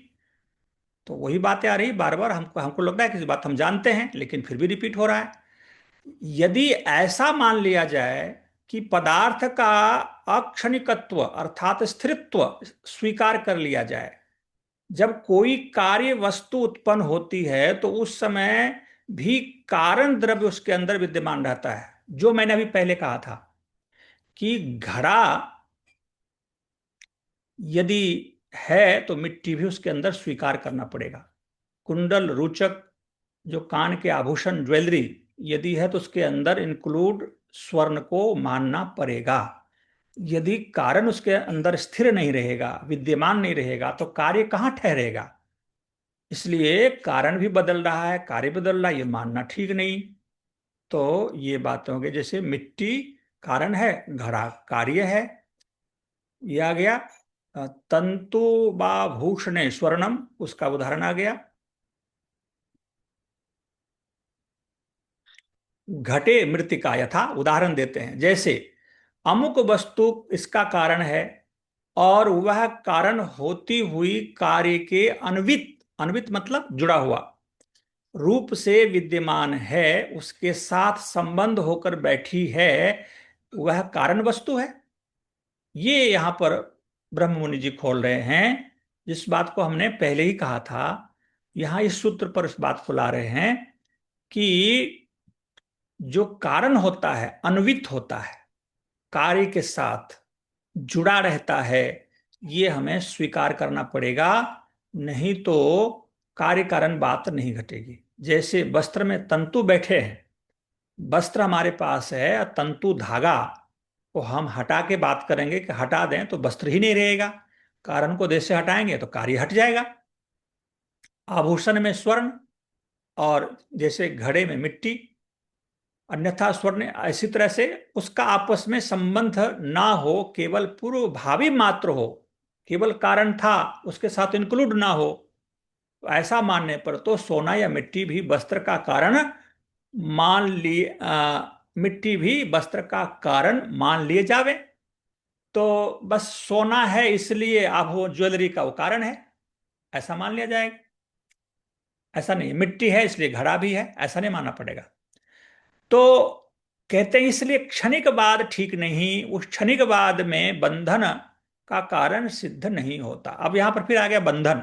[SPEAKER 1] तो वही बातें आ रही बार बार, हमको हमको लगता है कि इस बात हम जानते हैं लेकिन फिर भी रिपीट हो रहा है। यदि ऐसा मान लिया जाए कि पदार्थ का अक्षणिकत्व अर्थात स्थिरत्व स्वीकार कर लिया जाए, जब कोई कार्य वस्तु उत्पन्न होती है तो उस समय भी कारण द्रव्य उसके अंदर विद्यमान रहता है। जो मैंने अभी पहले कहा था कि घड़ा यदि है तो मिट्टी भी उसके अंदर स्वीकार करना पड़ेगा। कुंडल रुचक, जो कान के आभूषण ज्वेलरी यदि है तो उसके अंदर इंक्लूड स्वर्ण को मानना पड़ेगा। यदि कारण उसके अंदर स्थिर नहीं रहेगा, विद्यमान नहीं रहेगा, तो कार्य कहाँ ठहरेगा? इसलिए कारण भी बदल रहा है, कार्य बदल रहा है, ये मानना ठीक नहीं। तो ये बात हो गई, जैसे मिट्टी कारण है, घड़ा कार्य है। ये आ गया तंतु बा भूषणे स्वर्णम, उसका उदाहरण आ गया। घटे मृतिका यथा, उदाहरण देते हैं, जैसे अमुक वस्तु इसका कारण है, और वह कारण होती हुई कार्य के अन्वित, अन्वित मतलब जुड़ा हुआ, रूप से विद्यमान है, उसके साथ संबंध होकर बैठी है, वह कारण वस्तु है। ये यहां पर ब्रह्म मुनि जी खोल रहे हैं, जिस बात को हमने पहले ही कहा था। यहां इस सूत्र पर इस बात को ला रहे हैं कि जो कारण होता है अन्वित होता है, कार्य के साथ जुड़ा रहता है, ये हमें स्वीकार करना पड़ेगा, नहीं तो कार्य कारण बात नहीं घटेगी। जैसे वस्त्र में तंतु बैठे हैं, वस्त्र हमारे पास है और तंतु धागा को हम हटा के बात करेंगे कि हटा दें तो वस्त्र ही नहीं रहेगा, कारण को देश से हटाएंगे तो कार्य हट जाएगा। आभूषण में स्वर्ण और जैसे घड़े में मिट्टी, अन्यथा स्वर्ण, इसी तरह से उसका आपस में संबंध ना हो, केवल पूर्व भावी मात्र हो, केवल कारण था उसके साथ इंक्लूड ना हो, तो ऐसा मानने पर तो सोना या मिट्टी भी वस्त्र का कारण मान लिए, मिट्टी भी वस्त्र का कारण मान लिए जावे। तो बस सोना है इसलिए अब वो ज्वेलरी का वो कारण है, ऐसा मान लिया जाएगा। ऐसा नहीं, मिट्टी है इसलिए घड़ा भी है, ऐसा नहीं मानना पड़ेगा। तो कहते हैं इसलिए क्षणिकवाद ठीक नहीं, उस क्षणिकवाद में बंधन का कारण सिद्ध नहीं होता। अब यहां पर फिर आ गया बंधन।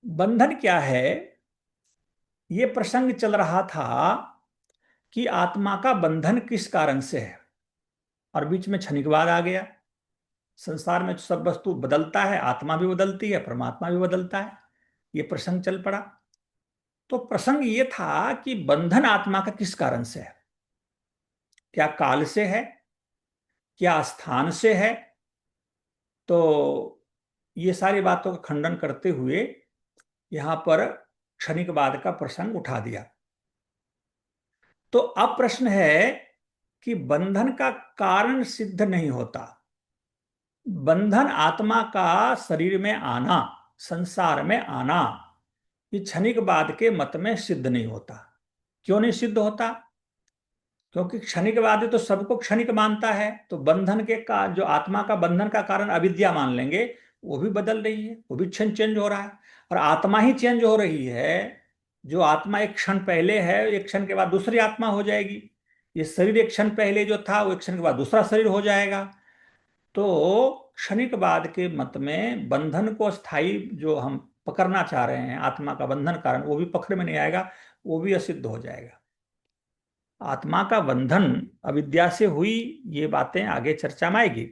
[SPEAKER 1] बंधन क्या है? ये प्रसंग चल रहा था कि आत्मा का बंधन किस कारण से है, और बीच में क्षणिकवाद आ गया। संसार में तो सब वस्तु बदलता है, आत्मा भी बदलती है, परमात्मा भी बदलता है, ये प्रसंग चल पड़ा। तो प्रसंग ये था कि बंधन आत्मा का किस कारण से है, क्या काल से है, क्या स्थान से है? तो ये सारी बातों का खंडन करते हुए यहां पर क्षणिकवाद का प्रसंग उठा दिया। तो अब प्रश्न है कि बंधन का कारण सिद्ध नहीं होता। बंधन आत्मा का शरीर में आना, संसार में आना, ये क्षणिकवाद के मत में सिद्ध नहीं होता। क्यों नहीं सिद्ध होता? क्योंकि क्षणिकवादी तो सबको क्षणिक मानता है, तो बंधन के का जो आत्मा का बंधन का कारण अविद्या मान लेंगे, वो भी बदल रही है, वो भी क्षण चेंज हो रहा है, और आत्मा ही चेंज हो रही है। जो आत्मा एक क्षण पहले है, एक क्षण के बाद दूसरी आत्मा हो जाएगी। ये शरीर एक क्षण पहले जो था, वो एक क्षण के बाद दूसरा शरीर हो जाएगा। तो क्षणिकवाद के मत में बंधन को स्थायी जो हम पकड़ना चाह रहे हैं, आत्मा का बंधन कारण, वो भी पकड़ में नहीं आएगा, वो भी असिद्ध हो जाएगा। आत्मा का बंधन अविद्या से हुई, ये बातें आगे चर्चा में आएगी।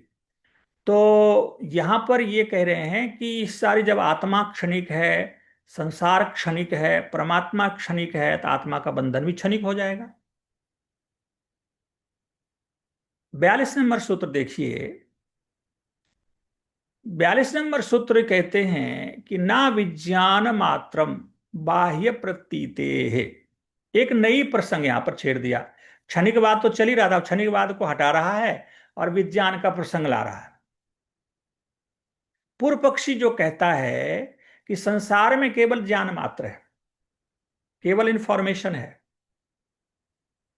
[SPEAKER 1] तो यहां पर ये कह रहे हैं कि इस सारी, जब आत्मा क्षणिक है, संसार क्षणिक है, परमात्मा क्षणिक है, तो आत्मा का बंधन भी क्षणिक हो जाएगा। 42 नंबर सूत्र देखिए। 42 नंबर सूत्र कहते हैं कि ना विज्ञान मात्रम बाह्य प्रतीते है। एक नई प्रसंग यहां पर छेड़ दिया। क्षणिकवाद तो चल ही रहा था, क्षणिकवाद को हटा रहा है और विज्ञान का प्रसंग ला रहा है। पूर्व पक्षी जो कहता है कि संसार में केवल ज्ञान मात्र है, केवल इंफॉर्मेशन है,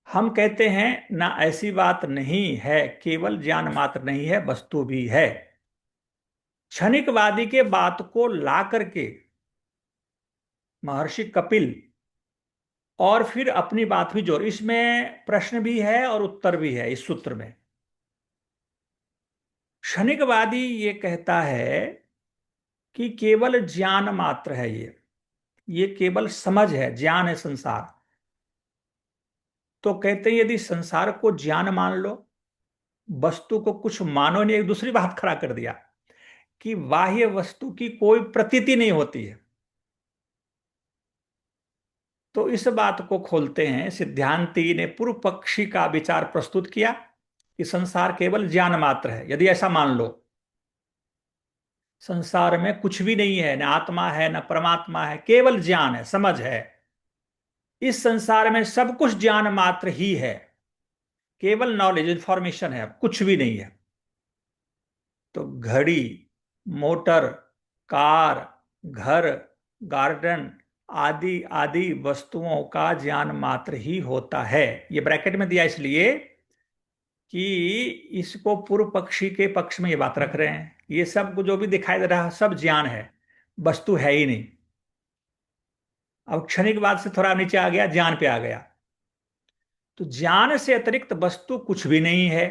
[SPEAKER 1] हम कहते हैं ना, ऐसी बात नहीं है, केवल ज्ञान मात्र नहीं है, वस्तु भी है। क्षणिकवादी के बात को ला करके महर्षि कपिल और फिर अपनी बात भी जोड़, इसमें प्रश्न भी है और उत्तर भी है इस सूत्र में। क्षणिकवादी ये कहता है कि केवल ज्ञान मात्र है, ये केवल समझ है, ज्ञान है संसार। तो कहते हैं यदि संसार को ज्ञान मान लो, वस्तु को कुछ मानो नहीं, एक दूसरी बात खड़ा कर दिया कि बाह्य वस्तु की कोई प्रतीति नहीं होती है। तो इस बात को खोलते हैं, सिद्धांती ने पूर्व पक्षी का विचार प्रस्तुत किया कि संसार केवल ज्ञान मात्र है। यदि ऐसा मान लो, संसार में कुछ भी नहीं है, न आत्मा है न परमात्मा है, केवल ज्ञान है, समझ है, इस संसार में सब कुछ ज्ञान मात्र ही है, केवल नॉलेज, इंफॉर्मेशन है, कुछ भी नहीं है, तो घड़ी, मोटर, कार, घर, गार्डन आदि आदि वस्तुओं का ज्ञान मात्र ही होता है। ये ब्रैकेट में दिया इसलिए कि इसको पूर्व पक्षी के पक्ष में ये बात रख रहे हैं, ये सब जो भी दिखाई दे रहा है सब ज्ञान है, वस्तु है ही नहीं। अब क्षणिकवाद से थोड़ा नीचे आ गया, ज्ञान पे आ गया। तो ज्ञान से अतिरिक्त वस्तु कुछ भी नहीं है।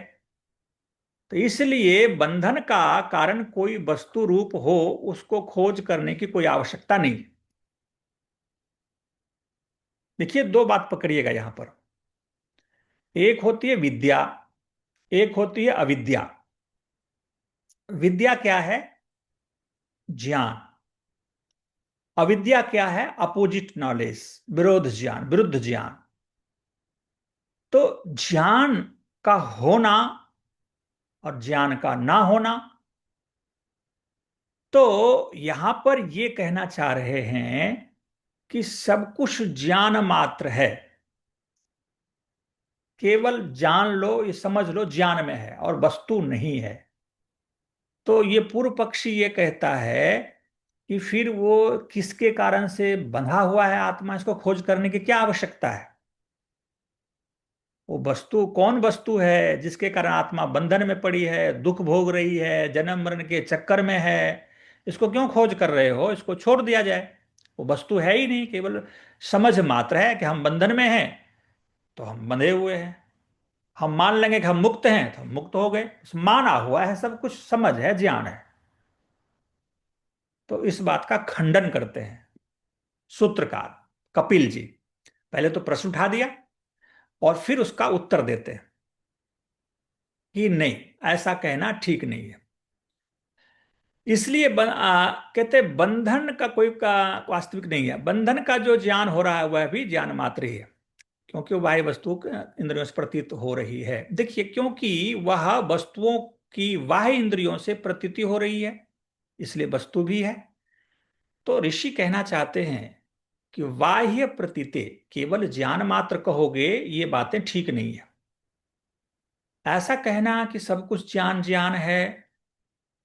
[SPEAKER 1] तो इसलिए बंधन का कारण कोई वस्तु रूप हो, उसको खोज करने की कोई आवश्यकता नहीं। देखिए, दो बात पकड़िएगा यहां पर। एक होती है विद्या, एक होती है अविद्या। विद्या क्या है? ज्ञान। अविद्या क्या है? अपोजिट नॉलेज, विरोध ज्ञान, विरुद्ध ज्ञान। तो ज्ञान का होना और ज्ञान का ना होना, तो यहां पर ये कहना चाह रहे हैं कि सब कुछ ज्ञान मात्र है। केवल जान लो, ये समझ लो ज्ञान में है और वस्तु नहीं है। तो ये पूर्व पक्षी ये कहता है कि फिर वो किसके कारण से बंधा हुआ है आत्मा, इसको खोज करने की क्या आवश्यकता है? वो वस्तु कौन वस्तु है जिसके कारण आत्मा बंधन में पड़ी है, दुख भोग रही है, जन्म मरण के चक्कर में है? इसको क्यों खोज कर रहे हो? इसको छोड़ दिया जाए। वो वस्तु है ही नहीं, केवल समझ मात्र है कि हम बंधन में हैं, तो हम बंधे हुए हैं। हम मान लेंगे कि हम मुक्त हैं, तो हम मुक्त हो गए। माना हुआ है, सब कुछ समझ है, ज्ञान है। तो इस बात का खंडन करते हैं सूत्रकार कपिल जी। पहले तो प्रश्न उठा दिया और फिर उसका उत्तर देते हैं कि नहीं, ऐसा कहना ठीक नहीं है। इसलिए कहते हैं बंधन का कोई का वास्तविक नहीं है। बंधन का जो ज्ञान हो रहा है वह भी ज्ञान मात्र ही है, क्योंकि वो बाह्य वस्तु इंद्रियों से प्रतीत हो रही है। देखिए, क्योंकि वह वस्तुओं की बाह्य इंद्रियों से प्रतीति हो रही है, इसलिए वस्तु भी है। तो ऋषि कहना चाहते हैं कि बाह्य प्रतीति केवल ज्ञान मात्र कहोगे, ये बातें ठीक नहीं है। ऐसा कहना कि सब कुछ ज्ञान ज्ञान है,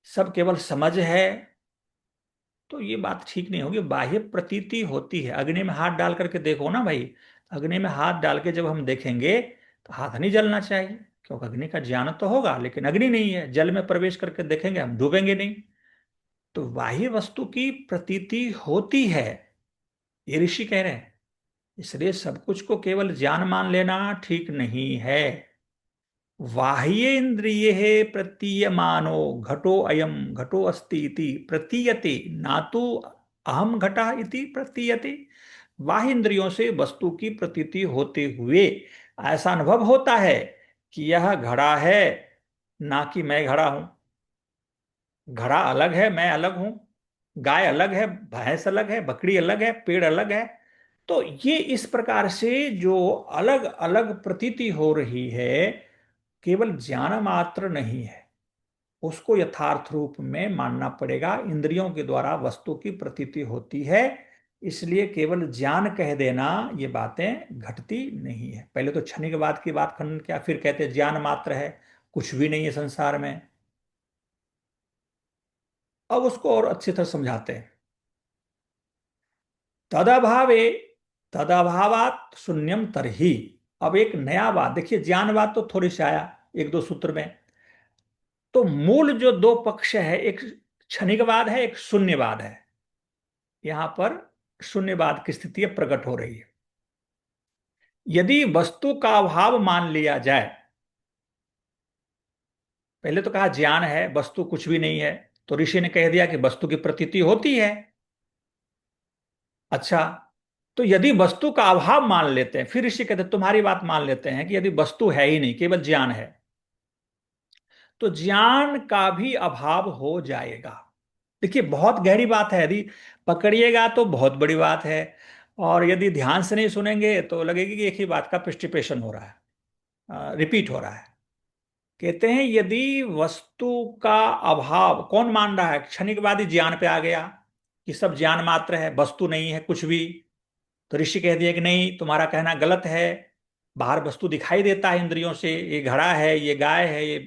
[SPEAKER 1] सब केवल समझ है, तो ये बात ठीक नहीं होगी। बाह्य प्रतीति होती है। अग्नि में हाथ डाल करके देखो ना भाई, अग्नि में हाथ डाल के जब हम देखेंगे तो हाथ नहीं जलना चाहिए, क्योंकि अग्नि का ज्ञान तो होगा लेकिन अग्नि नहीं है। जल में प्रवेश करके देखेंगे, हम डूबेंगे नहीं। तो बाह्य वस्तु की प्रतीति होती है, ये ऋषि कह रहे हैं। इसलिए सब कुछ को केवल ज्ञान मान लेना ठीक नहीं है। बाह्य इंद्रिये प्रतीयमानो घटो अयम घटो अस्ति इति प्रतीयते, ना तो अहम घटा इति प्रतीयते। बाह्य इंद्रियों से वस्तु की प्रतीति होते हुए ऐसा अनुभव होता है कि यह घड़ा है, ना कि मैं घड़ा हूं। घड़ा अलग है, मैं अलग हूं। गाय अलग है, भैंस अलग है, बकरी अलग है, पेड़ अलग है। तो ये इस प्रकार से जो अलग अलग प्रतीति हो रही है, केवल ज्ञान मात्र नहीं है, उसको यथार्थ रूप में मानना पड़ेगा। इंद्रियों के द्वारा वस्तु की प्रतीति होती है, इसलिए केवल ज्ञान कह देना ये बातें घटती नहीं है। पहले तो क्षणिकवाद की बात खंडन किया, फिर कहते हैं ज्ञान मात्र है, कुछ भी नहीं है संसार में। अब उसको और अच्छी तरह समझाते हैं। तदभावे तदभावात शून्यम तरही। अब एक नया बात देखिए, ज्ञानवाद तो थोड़ी सी आया एक दो सूत्र में। तो मूल जो दो पक्ष है, एक क्षणिकवाद है, एक शून्यवाद है। यहां पर शून्यवाद की स्थिति प्रकट हो रही है। यदि वस्तु का अभाव मान लिया जाए, पहले तो कहा ज्ञान है, वस्तु कुछ भी नहीं है, तो ऋषि ने कह दिया कि वस्तु की प्रतीति होती है। अच्छा, तो यदि वस्तु का अभाव मान लेते हैं, फिर ऋषि कहते हैं तुम्हारी बात मान लेते हैं कि यदि वस्तु है ही नहीं, केवल ज्ञान है, तो ज्ञान का भी अभाव हो जाएगा। देखिए, बहुत गहरी बात है। यदि पकड़िएगा तो बहुत बड़ी बात है, और यदि ध्यान से नहीं सुनेंगे तो लगेगी कि एक ही बात का पृष्ठपेशन हो रहा है, रिपीट हो रहा है। कहते हैं यदि वस्तु का अभाव कौन मान रहा है? क्षणिकवादी ज्ञान पे आ गया कि सब ज्ञान मात्र है, वस्तु नहीं है कुछ भी। तो ऋषि कह दिया कि नहीं, तुम्हारा कहना गलत है। बाहर वस्तु दिखाई देता है इंद्रियों से, ये घड़ा है, ये गाय है, ये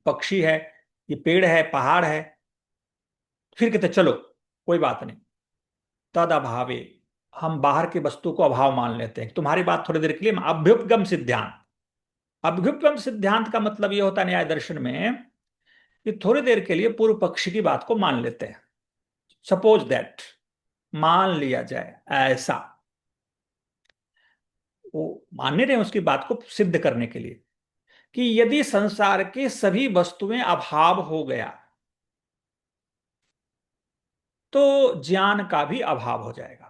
[SPEAKER 1] पक्षी है, ये पेड़ है, पहाड़ है। फिर कहते चलो कोई बात नहीं, तद अभावे, हम बाहर की वस्तु को अभाव मान लेते हैं। तुम्हारी बात थोड़ी देर के लिए अभ्युपगम सिद्धांत, अभ्युपगम सिद्धांत का मतलब यह होता है न्याय दर्शन में कि थोड़ी देर के लिए पूर्व पक्षी की बात को मान लेते हैं। सपोज दैट, मान लिया जाए ऐसा, वो मान नहीं रहे हैं उसकी बात को सिद्ध करने के लिए, कि यदि संसार के सभी वस्तुएं अभाव हो गया तो ज्ञान का भी अभाव हो जाएगा।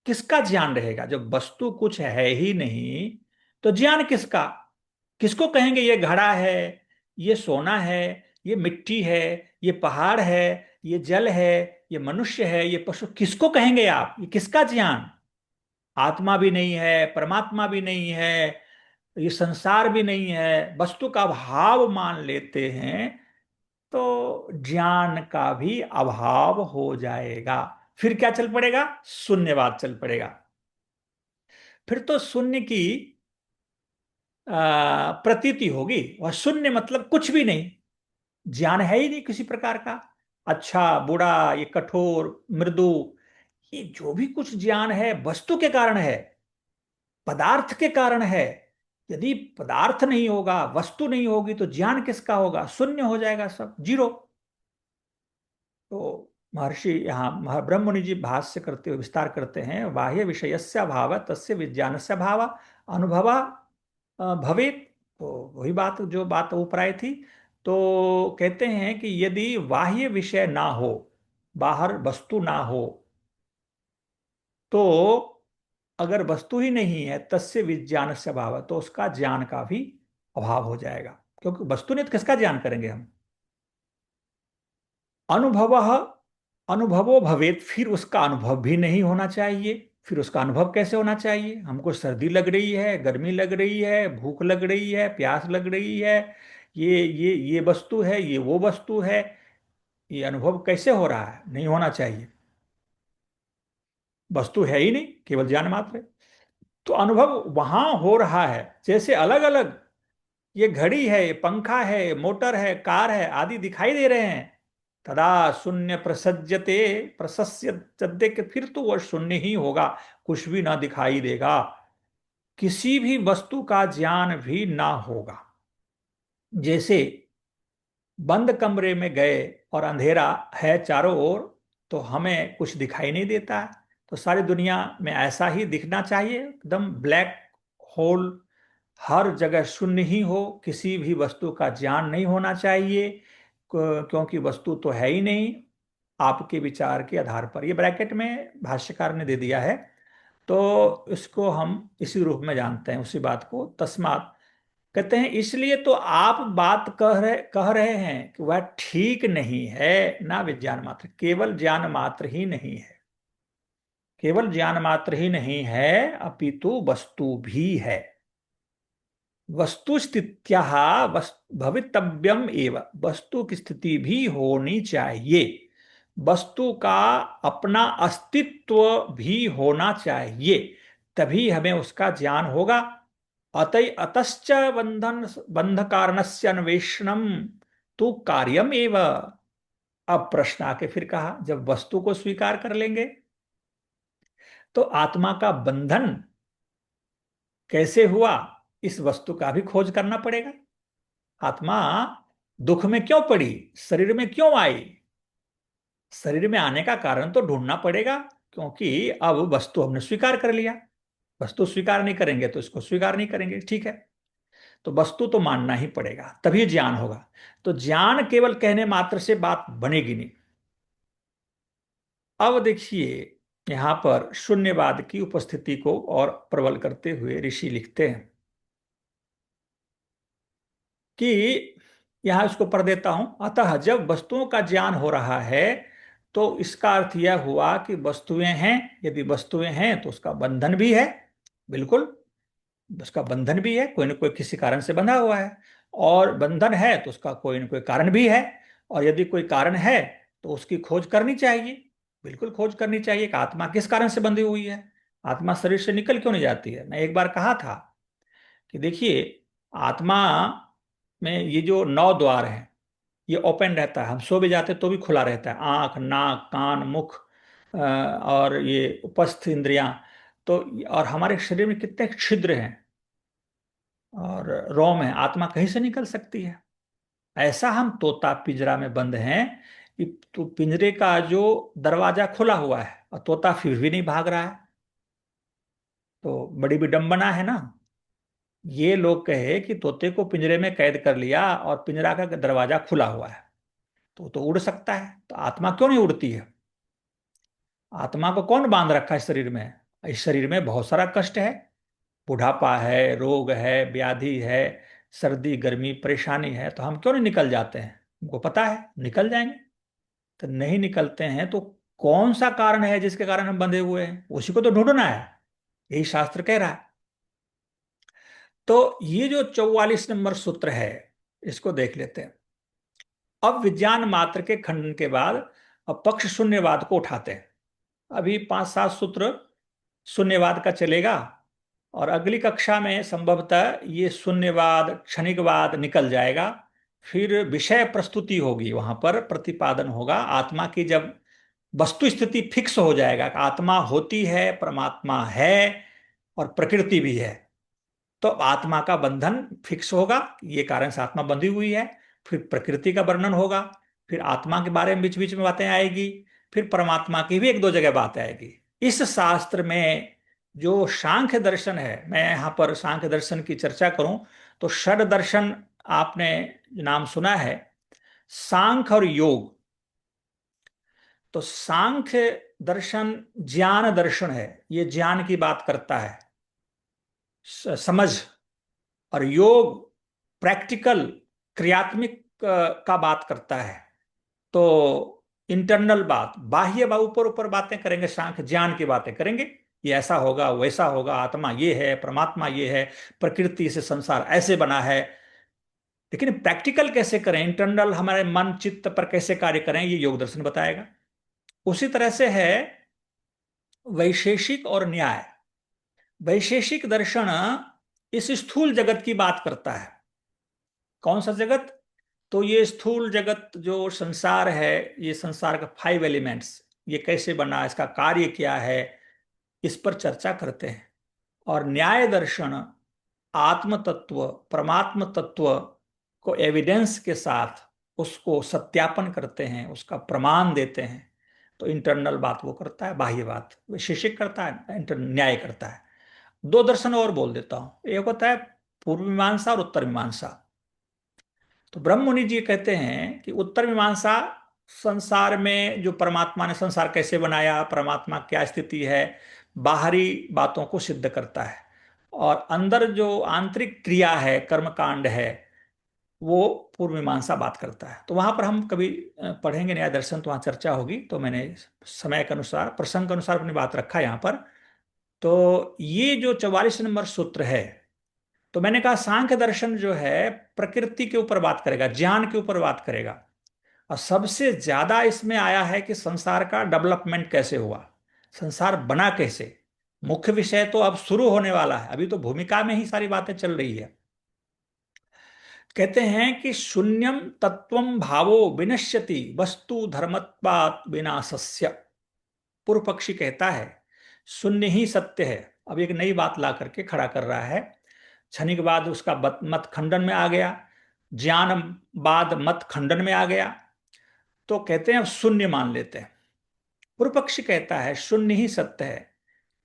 [SPEAKER 1] किसका ज्ञान रहेगा जब वस्तु कुछ है ही नहीं? तो ज्ञान किसका? किसको कहेंगे ये घड़ा है, ये सोना है, ये मिट्टी है, ये पहाड़ है, ये जल है, ये मनुष्य है, ये पशु, किसको कहेंगे आप? ये किसका ज्ञान? आत्मा भी नहीं है, परमात्मा भी नहीं है, ये संसार भी नहीं है, वस्तु का भाव मान लेते हैं तो ज्ञान का भी अभाव हो जाएगा। फिर क्या चल पड़ेगा? शून्यवाद चल पड़ेगा। फिर तो शून्य की प्रतीति होगी, और शून्य मतलब कुछ भी नहीं, ज्ञान है ही नहीं किसी प्रकार का। अच्छा बुरा, ये कठोर मृदु, ये जो भी कुछ ज्ञान है वस्तु के कारण है, पदार्थ के कारण है। यदि पदार्थ नहीं होगा, वस्तु नहीं होगी, तो ज्ञान किसका होगा? शून्य हो जाएगा, सब जीरो। तो महर्षि यहाँ ब्रह्म मुनि जी भाष्य करते हुए विस्तार करते हैं, बाह्य विषयस्य अभाव तस्य विज्ञानस्य अभाव अनुभव भवेत। तो वही बात जो बात ऊपर आई थी। तो कहते हैं कि यदि बाह्य विषय ना हो, बाहर वस्तु ना हो, तो अगर वस्तु ही नहीं है तस्य विज्ञान से अभाव, तो उसका ज्ञान का भी अभाव हो जाएगा। क्योंकि वस्तु नहीं तो किसका ज्ञान करेंगे हम? अनुभव, अनुभवो भवेत, फिर उसका अनुभव भी नहीं होना चाहिए। फिर उसका अनुभव कैसे होना चाहिए? हमको सर्दी लग रही है, गर्मी लग रही है, भूख लग रही है, प्यास लग रही है, ये वस्तु है, ये वो वस्तु है, ये अनुभव कैसे हो रहा है? नहीं होना चाहिए। वस्तु है ही नहीं, केवल ज्ञान मात्र है। तो अनुभव वहां हो रहा है, जैसे अलग अलग ये घड़ी है, ये पंखा है, मोटर है, कार है आदि दिखाई दे रहे हैं। तदा शून्य प्रसज्यते, प्रशस्यते, कि फिर तो वह शून्य ही होगा, कुछ भी ना दिखाई देगा, किसी भी वस्तु का ज्ञान भी ना होगा। जैसे बंद कमरे में गए और अंधेरा है चारों ओर, तो हमें कुछ दिखाई नहीं देता है। तो सारी दुनिया में ऐसा ही दिखना चाहिए, एकदम ब्लैक होल, हर जगह शून्य ही हो, किसी भी वस्तु का ज्ञान नहीं होना चाहिए, क्योंकि वस्तु तो है ही नहीं। आपके विचार के आधार पर, ये ब्रैकेट में भाष्यकार ने दे दिया है, तो इसको हम इसी रूप में जानते हैं उसी बात को। तस्मात्, कहते हैं इसलिए तो आप बात कह रहे हैं कि वह ठीक नहीं है, ना विज्ञान मात्र, केवल ज्ञान मात्र ही नहीं है, केवल ज्ञान मात्र ही नहीं है, अपितु वस्तु भी है। वस्तु स्थित्या भवितव्यम एवं, वस्तु की स्थिति भी होनी चाहिए, वस्तु का अपना अस्तित्व भी होना चाहिए, तभी हमें उसका ज्ञान होगा। अतश्च बंध कारणस्य अन्वेषणम तो कार्यम एव। अब प्रश्न आके फिर कहा, जब वस्तु को स्वीकार कर लेंगे तो आत्मा का बंधन कैसे हुआ, इस वस्तु का भी खोज करना पड़ेगा। आत्मा दुख में क्यों पड़ी, शरीर में क्यों आई? शरीर में आने का कारण तो ढूंढना पड़ेगा, क्योंकि अब वस्तु हमने स्वीकार कर लिया। वस्तु स्वीकार नहीं करेंगे तो इसको स्वीकार नहीं करेंगे, ठीक है। तो वस्तु तो मानना ही पड़ेगा, तभी ज्ञान होगा। तो ज्ञान केवल कहने मात्र से बात बनेगी नहीं। अब देखिए, यहां पर शून्यवाद की उपस्थिति को और प्रबल करते हुए ऋषि लिखते हैं कि, यहां इसको पढ़ देता हूं, अतः जब वस्तुओं का ज्ञान हो रहा है तो इसका अर्थ यह हुआ कि वस्तुएं हैं। यदि वस्तुएं हैं तो उसका बंधन भी है, बिल्कुल, उसका बंधन भी है, कोई ना कोई किसी कारण से बंधा हुआ है। और बंधन है तो उसका कोई ना कोई कारण भी है। और यदि कोई कारण है तो उसकी खोज करनी चाहिए, बिल्कुल खोज करनी चाहिए कि आत्मा किस कारण से बंधी हुई है, आत्मा शरीर से निकल क्यों नहीं जाती है। मैं एक बार कहा था कि देखिए, आत्मा में ये जो 9 द्वार हैं, ये ओपन रहता है, हम सो भी जाते तो भी खुला रहता है, आंख नाक कान मुख, और ये उपस्थ इंद्रियां। तो और हमारे शरीर में कितने छिद्र हैं, और रोम है, आत्मा कहीं से निकल सकती है। ऐसा हम तोता पिंजरा में बंद हैं कि तो पिंजरे का जो दरवाजा खुला हुआ है और तोता फिर भी नहीं भाग रहा है। तो बड़ी विडंबना है ना। ये लोग कहे कि तोते को पिंजरे में कैद कर लिया और पिंजरा का दरवाजा खुला हुआ है, तो उड़ सकता है, तो आत्मा क्यों नहीं उड़ती है? आत्मा को कौन बांध रखा है शरीर में? इस शरीर में बहुत सारा कष्ट है, बुढ़ापा है, रोग है, व्याधि है, सर्दी गर्मी परेशानी है, तो हम क्यों नहीं निकल जाते हैं? हमको पता है निकल जाएंगे। तो नहीं निकलते हैं तो कौन सा कारण है जिसके कारण हम बंधे हुए हैं? उसी को तो ढूंढना है, यही शास्त्र कह रहा है। तो ये जो 44 नंबर सूत्र है, इसको देख लेते हैं। अब विज्ञान मात्र के खंडन के बाद अब पक्ष शून्यवाद को उठाते हैं। अभी 5-7 सूत्र शून्यवाद का चलेगा, और अगली कक्षा में संभवतः ये शून्यवाद क्षणिकवाद निकल जाएगा। फिर विषय प्रस्तुति होगी, वहां पर प्रतिपादन होगा आत्मा की। जब वस्तु स्थिति फिक्स हो जाएगा कि आत्मा होती है, परमात्मा है और प्रकृति भी है, तो आत्मा का बंधन फिक्स होगा, ये कारण से आत्मा बंधी हुई है। फिर प्रकृति का वर्णन होगा, फिर आत्मा के बारे में बीच बीच में बातें आएगी, फिर परमात्मा की भी एक दो जगह बात आएगी। इस शास्त्र में जो सांख्य दर्शन है, मैं यहाँ पर सांख्य दर्शन की चर्चा करूं तो षड दर्शन आपने नाम सुना है, सांख्य और योग। तो सांख्य दर्शन ज्ञान दर्शन है, ये ज्ञान की बात करता है, समझ। और योग प्रैक्टिकल क्रियात्मक का बात करता है। तो इंटरनल बात, बाह्य ऊपर ऊपर बातें करेंगे, सांख्य ज्ञान की बातें करेंगे, ये ऐसा होगा वैसा होगा, आत्मा ये है, परमात्मा ये है, प्रकृति से संसार ऐसे बना है। लेकिन प्रैक्टिकल कैसे करें, इंटरनल हमारे मन चित्त पर कैसे कार्य करें, ये योग दर्शन बताएगा। उसी तरह से है वैशेषिक और न्याय। वैशेषिक दर्शन इस स्थूल जगत की बात करता है। कौन सा जगत? तो ये स्थूल जगत जो संसार है, ये संसार का 5 एलिमेंट्स, ये कैसे बना, इसका कार्य क्या है, इस पर चर्चा करते हैं। और न्याय दर्शन आत्म तत्व परमात्म तत्व को एविडेंस के साथ उसको सत्यापन करते हैं, उसका प्रमाण देते हैं। तो इंटरनल बात वो करता है, बाह्य बात वैशेषिक करता है, न्याय करता है। दो दर्शन और बोल देता हूं। एक होता है पूर्व मीमांसा और उत्तर मीमांसा। तो ब्रह्म मुनि जी कहते हैं कि उत्तर मीमांसा संसार में जो परमात्मा ने संसार कैसे बनाया, परमात्मा क्या स्थिति है, बाहरी बातों को सिद्ध करता है। और अंदर जो आंतरिक क्रिया है, कर्मकांड है, वो पूर्व मीमांसा बात करता है। तो वहां पर हम कभी पढ़ेंगे न्याय दर्शन, तो वहां चर्चा होगी। तो मैंने समय के अनुसार, प्रसंग के अनुसार अपनी बात रखा यहाँ पर। तो ये जो 44 नंबर सूत्र है, तो मैंने कहा सांख्य दर्शन जो है प्रकृति के ऊपर बात करेगा, ज्ञान के ऊपर बात करेगा। और सबसे ज्यादा इसमें आया है कि संसार का डेवलपमेंट कैसे हुआ, संसार बना कैसे। मुख्य विषय तो अब शुरू होने वाला है, अभी तो भूमिका में ही सारी बातें चल रही है। कहते हैं कि शून्यम तत्वम भावो विनश्यति वस्तु धर्मत्वात् विनाशस्य। पूर्व पक्षी कहता है शून्य ही सत्य है। अब एक नई बात ला करके खड़ा कर रहा है। क्षणिक बाद उसका मत खंडन में आ गया, ज्ञान बाद मत खंडन में आ गया। तो कहते हैं अब शून्य मान लेते हैं। पूर्व पक्षी कहता है शून्य ही सत्य है,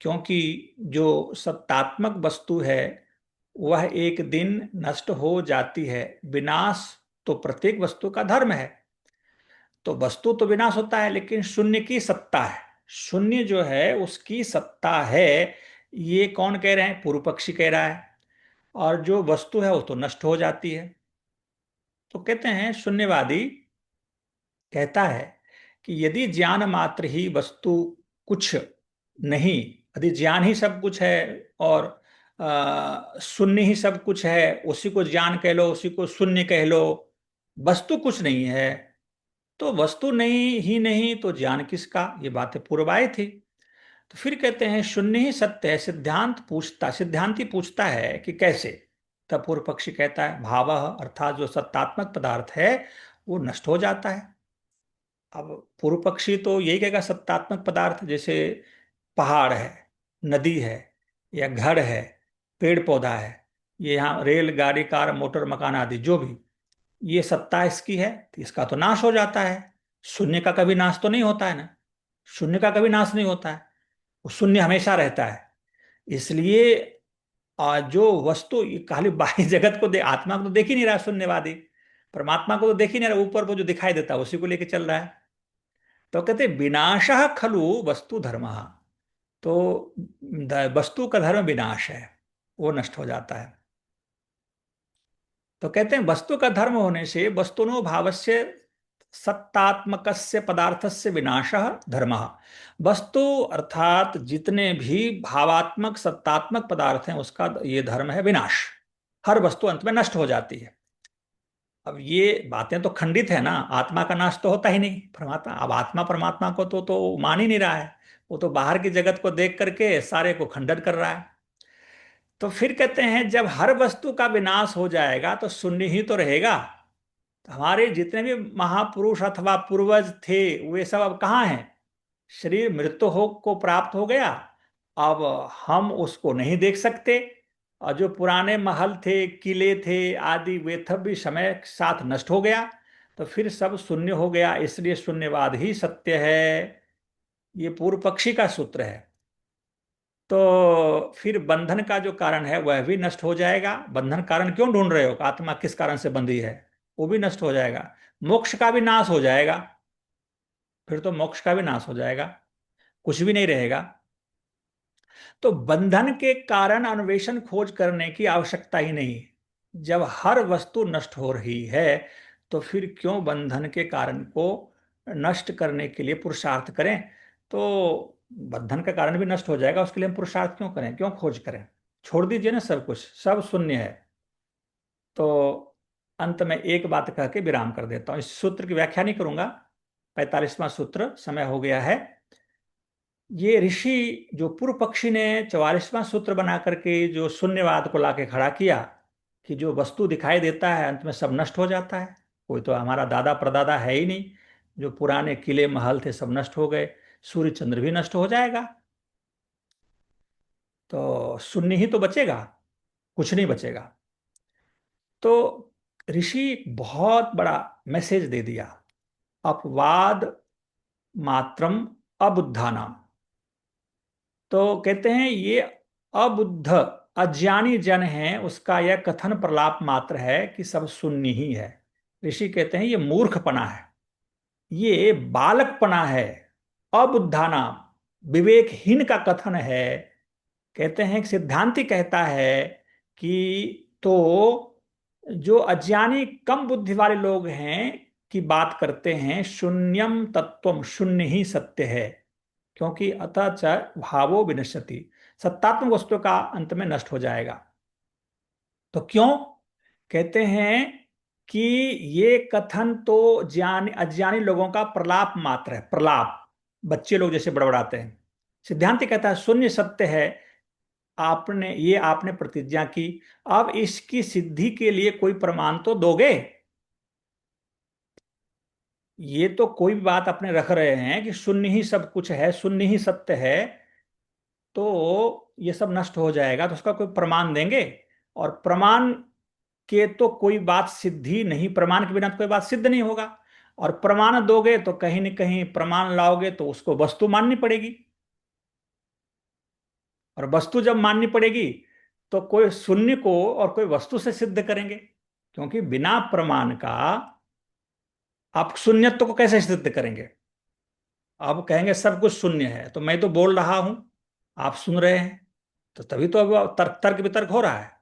[SPEAKER 1] क्योंकि जो सत्तात्मक वस्तु है वह एक दिन नष्ट हो जाती है। विनाश तो प्रत्येक वस्तु का धर्म है। तो वस्तु तो विनाश होता है, लेकिन शून्य की सत्ता है, शून्य जो है उसकी सत्ता है। ये कौन कह रहे हैं? पूर्व पक्षी कह रहा है। और जो वस्तु है वो तो नष्ट हो जाती है। तो कहते हैं शून्यवादी कहता है कि यदि ज्ञान मात्र ही वस्तु कुछ नहीं, यदि ज्ञान ही सब कुछ है और शून्य ही सब कुछ है, उसी को ज्ञान कह लो, उसी को शून्य कह लो, वस्तु कुछ नहीं है, तो वस्तु नहीं ही नहीं तो ज्ञान किसका? ये बातें पूर्व थी। तो फिर कहते हैं शून्य ही सत्य है। सिद्धांति पूछता है कि कैसे? तब पूर्व पक्षी कहता है भाव, अर्थात जो सत्तात्मक पदार्थ है वो नष्ट हो जाता है। अब पूर्व पक्षी तो यही कहेगा सत्तात्मक पदार्थ, जैसे पहाड़ है, नदी है, या घर है, पेड़ पौधा है, ये यहाँ रेल, गाड़ी, कार, मोटर, मकान आदि जो भी, ये सत्ता इसकी है, तो इसका तो नाश हो जाता है। शून्य का कभी नाश तो नहीं होता है ना। शून्य का कभी नाश नहीं होता है, वो शून्य हमेशा रहता है। इसलिए जो वस्तु, ये खाली बाह्य जगत को आत्मा को तो देख ही नहीं रहा शून्यवादी, परमात्मा को तो देख ही नहीं रहा, ऊपर वो जो दिखाई देता है उसी को लेके चल रहा है। तो कहते विनाशः खलु वस्तु धर्मः। तो वस्तु का धर्म विनाश है, वो नष्ट हो जाता है। तो कहते हैं वस्तु का धर्म होने से वस्तुनो भावस्य सत्तात्मकस्य पदार्थस्य विनाशः धर्मः। वस्तु अर्थात जितने भी भावात्मक सत्तात्मक पदार्थ हैं उसका ये धर्म है विनाश। हर वस्तु अंत में नष्ट हो जाती है। अब ये बातें तो खंडित है ना, आत्मा का नाश तो होता ही नहीं, परमात्मा, अब आत्मा परमात्मा को तो मान ही नहीं रहा है। वो तो बाहर की जगत को देख करके सारे को खंडन कर रहा है। तो फिर कहते हैं जब हर वस्तु का विनाश हो जाएगा तो शून्य ही तो रहेगा। तो हमारे जितने भी महापुरुष अथवा पूर्वज थे वे सब अब कहाँ हैं? शरीर मृत्यु हो को प्राप्त हो गया, अब हम उसको नहीं देख सकते। और जो पुराने महल थे, किले थे आदि, वे सब भी समय के साथ नष्ट हो गया। तो फिर सब शून्य हो गया, इसलिए शून्यवाद ही सत्य है। ये पूर्व पक्षी का सूत्र है। तो फिर बंधन का जो कारण है वह भी नष्ट हो जाएगा। बंधन कारण क्यों ढूंढ रहे हो, आत्मा किस कारण से बंधी है, वो भी नष्ट हो जाएगा। मोक्ष का भी नाश हो जाएगा, फिर तो मोक्ष का भी नाश हो जाएगा, कुछ भी नहीं रहेगा। तो बंधन के कारण अन्वेषण खोज करने की आवश्यकता ही नहीं। जब हर वस्तु नष्ट हो रही है तो फिर क्यों बंधन के कारण को नष्ट करने के लिए पुरुषार्थ करें। तो बंधन का कारण भी नष्ट हो जाएगा, उसके लिए हम पुरुषार्थ क्यों करें, क्यों खोज करें। छोड़ दीजिए ना, सब कुछ सब शून्य है। तो अंत में एक बात कह के विराम कर देता हूं, इस सूत्र की व्याख्या नहीं करूंगा। 45वां सूत्र, समय हो गया है। ये ऋषि जो पूर्व पक्षी ने 44वां सूत्र बना करके जो शून्यवाद को लाके खड़ा किया कि जो वस्तु दिखाई देता है अंत में सब नष्ट हो जाता है, कोई तो हमारा दादा परदादा है ही नहीं, जो पुराने किले महल थे सब नष्ट हो गए, सूर्य चंद्र भी नष्ट हो जाएगा, तो शून्य ही तो बचेगा, कुछ नहीं बचेगा। तो ऋषि बहुत बड़ा मैसेज दे दिया, अपवाद मात्रम अबुद्धानाम। तो कहते हैं ये अबुद्ध अज्ञानी जन है उसका यह कथन प्रलाप मात्र है कि सब शून्य ही है। ऋषि कहते हैं ये मूर्खपना है, ये बालकपना है, अबुद्धा नाम, विवेकहीन का कथन है। कहते हैं कि सिद्धांति कहता है कि तो जो अज्ञानी कम बुद्धि वाले लोग हैं की बात करते हैं, शून्यम तत्वम, शून्य ही सत्य है, क्योंकि अतः च भावो विनश्यति, सत्तात्मक वस्तु का अंत में नष्ट हो जाएगा। तो क्यों? कहते हैं कि ये कथन तो ज्ञान अज्ञानी लोगों का प्रलाप मात्र है, प्रलाप, बच्चे लोग जैसे बड़बड़ाते हैं। सिद्धांत कहता है शून्य सत्य है, आपने प्रतिज्ञा की, अब इसकी सिद्धि के लिए कोई प्रमाण तो दोगे। ये तो कोई भी बात अपने रख रहे हैं कि शून्य ही सब कुछ है, शून्य ही सत्य है, तो ये सब नष्ट हो जाएगा, तो उसका कोई प्रमाण देंगे। और प्रमाण के तो कोई बात सिद्धि नहीं, प्रमाण के बिना तो कोई बात सिद्ध नहीं होगा। और प्रमाण दोगे तो कहीं न कहीं प्रमाण लाओगे तो उसको वस्तु माननी पड़ेगी, और वस्तु जब माननी पड़ेगी तो कोई शून्य को और कोई वस्तु से सिद्ध करेंगे, क्योंकि बिना प्रमाण का आप शून्यत्व को कैसे सिद्ध करेंगे। आप कहेंगे सब कुछ शून्य है, तो मैं तो बोल रहा हूं, आप सुन रहे हैं, तो तभी तो अब तर्क तर्क वितर्क हो रहा है।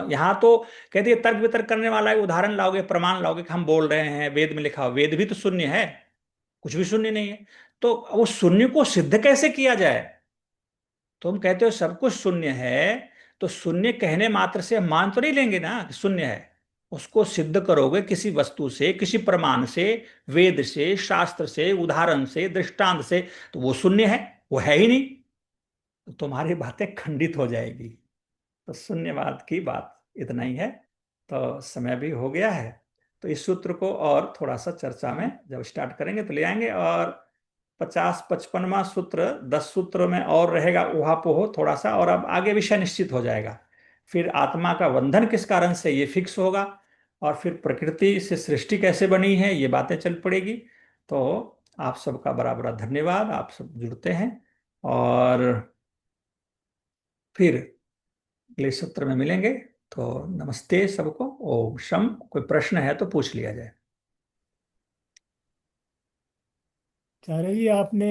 [SPEAKER 1] यहाँ तो कहती है तर्क वितर्क करने वाला है, उदाहरण लाओगे, प्रमाण लाओगे कि हम बोल रहे हैं, वेद में लिखा हुआ, वेद भी तो शून्य है, कुछ भी शून्य नहीं है। तो वो शून्य को सिद्ध कैसे किया जाए। तो हम कहते हो सब कुछ शून्य है, तो शून्य कहने मात्र से हम मान तो नहीं लेंगे ना कि शून्य है, उसको सिद्ध करोगे किसी वस्तु से, किसी प्रमाण से, वेद से, शास्त्र से, उदाहरण से, दृष्टांत से, तो वो शून्य है, वो है ही नहीं, तो तुम्हारी बातें खंडित हो जाएगी। तो शून्यवाद की बात इतना ही है। तो समय भी हो गया है, तो इस सूत्र को और थोड़ा सा चर्चा में जब स्टार्ट करेंगे तो ले आएंगे। और 50-55वां सूत्र 10 सूत्रों में और रहेगा, ऊहापोह थोड़ा सा, और अब आगे विषय निश्चित हो जाएगा। फिर आत्मा का बंधन किस कारण से, ये फिक्स होगा। और फिर प्रकृति से सृष्टि कैसे बनी है, ये बातें चल पड़ेगी। तो आप सबका बड़ा बड़ा धन्यवाद, आप सब जुड़ते हैं। और फिर अगले सत्र में मिलेंगे। तो नमस्ते सबको, ओम शम। कोई प्रश्न है तो पूछ लिया जाए।
[SPEAKER 2] कह रही है आपने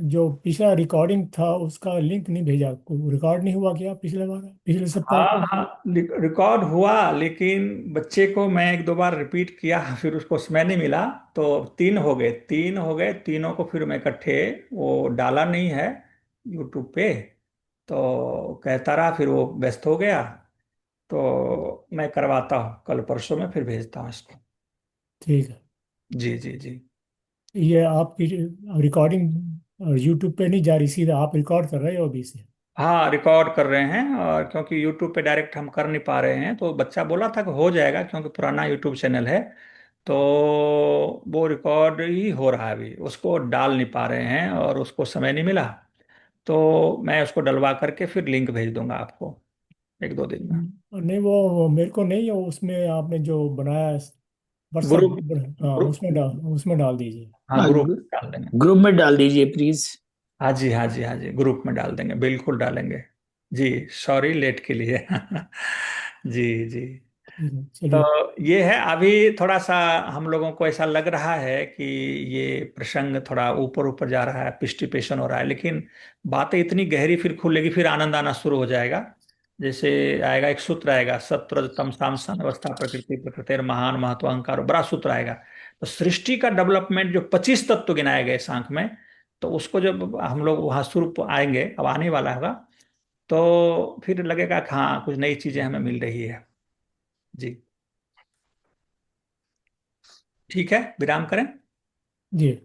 [SPEAKER 2] जो पिछला रिकॉर्डिंग था उसका लिंक नहीं भेजा, रिकॉर्ड नहीं हुआ क्या पिछले बार, पिछले सप्ताह
[SPEAKER 1] हाँ
[SPEAKER 2] का?
[SPEAKER 1] हाँ, रिकॉर्ड हुआ, लेकिन बच्चे को मैं एक दो बार रिपीट किया, फिर उसको समय नहीं मिला। तो तीन हो गए, तीनों को फिर मैं इकट्ठे, वो डाला नहीं है यूट्यूब पे। तो कहता रहा, फिर वो व्यस्त हो गया। तो मैं करवाता हूँ, कल परसों में फिर भेजता हूँ इसको।
[SPEAKER 2] ठीक है।
[SPEAKER 1] जी जी जी।
[SPEAKER 2] ये आपकी रिकॉर्डिंग यूट्यूब पे नहीं जा रही, सीधा आप रिकॉर्ड कर रहे हो अभी से?
[SPEAKER 1] हाँ, रिकॉर्ड कर रहे हैं, और क्योंकि यूट्यूब पे डायरेक्ट हम कर नहीं पा रहे हैं, तो बच्चा बोला था कि हो जाएगा, क्योंकि पुराना यूट्यूब चैनल है। तो वो रिकॉर्ड ही हो रहा है, अभी उसको डाल नहीं पा रहे हैं और उसको समय नहीं मिला। तो मैं उसको डलवा करके फिर लिंक भेज दूंगा आपको एक दो दिन में।
[SPEAKER 2] और नहीं, वो मेरे को नहीं है, वो उसमें आपने जो बनाया है
[SPEAKER 1] ग्रुप
[SPEAKER 2] व्हाट्सएप, हाँ
[SPEAKER 1] ग्रुप
[SPEAKER 2] उसमें डाल दीजिए।
[SPEAKER 1] हाँ,
[SPEAKER 3] हाँ,
[SPEAKER 1] ग्रुप डाल देंगे।
[SPEAKER 3] ग्रुप में डाल दीजिए प्लीज।
[SPEAKER 1] हाँ जी, हाँ जी, हाँ जी, ग्रुप में डाल देंगे, बिल्कुल डालेंगे। जी, सॉरी लेट के लिए। जी जी।
[SPEAKER 2] ठीक है,
[SPEAKER 1] तो
[SPEAKER 2] चलिए।
[SPEAKER 1] ये है, अभी थोड़ा सा हम लोगों को ऐसा लग रहा है कि ये प्रसंग थोड़ा ऊपर ऊपर जा रहा है, पिष्टिपेशन हो रहा है, लेकिन बातें इतनी गहरी फिर खुलेगी, फिर आनंद आना शुरू हो जाएगा। जैसे आएगा एक सूत्र, आएगा सत्व तम साम अवस्था प्रकृति प्रकृतिर महान महत्व अहंकार, बड़ा सूत्र आएगा। तो सृष्टि का डेवलपमेंट जो 25 तत्व गिनाए गए सांख्य में, तो उसको जब हम लोग वहां शुरू आएंगे, अब आने वाला होगा, तो फिर लगेगा कि हाँ, कुछ नई चीजें हमें मिल रही है। जी। ठीक है, विराम करें।
[SPEAKER 2] जी।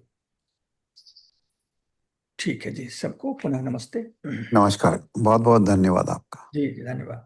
[SPEAKER 1] ठीक है जी, सबको पुनः नमस्ते।
[SPEAKER 4] नमस्कार, बहुत बहुत धन्यवाद आपका।
[SPEAKER 1] जी जी, धन्यवाद।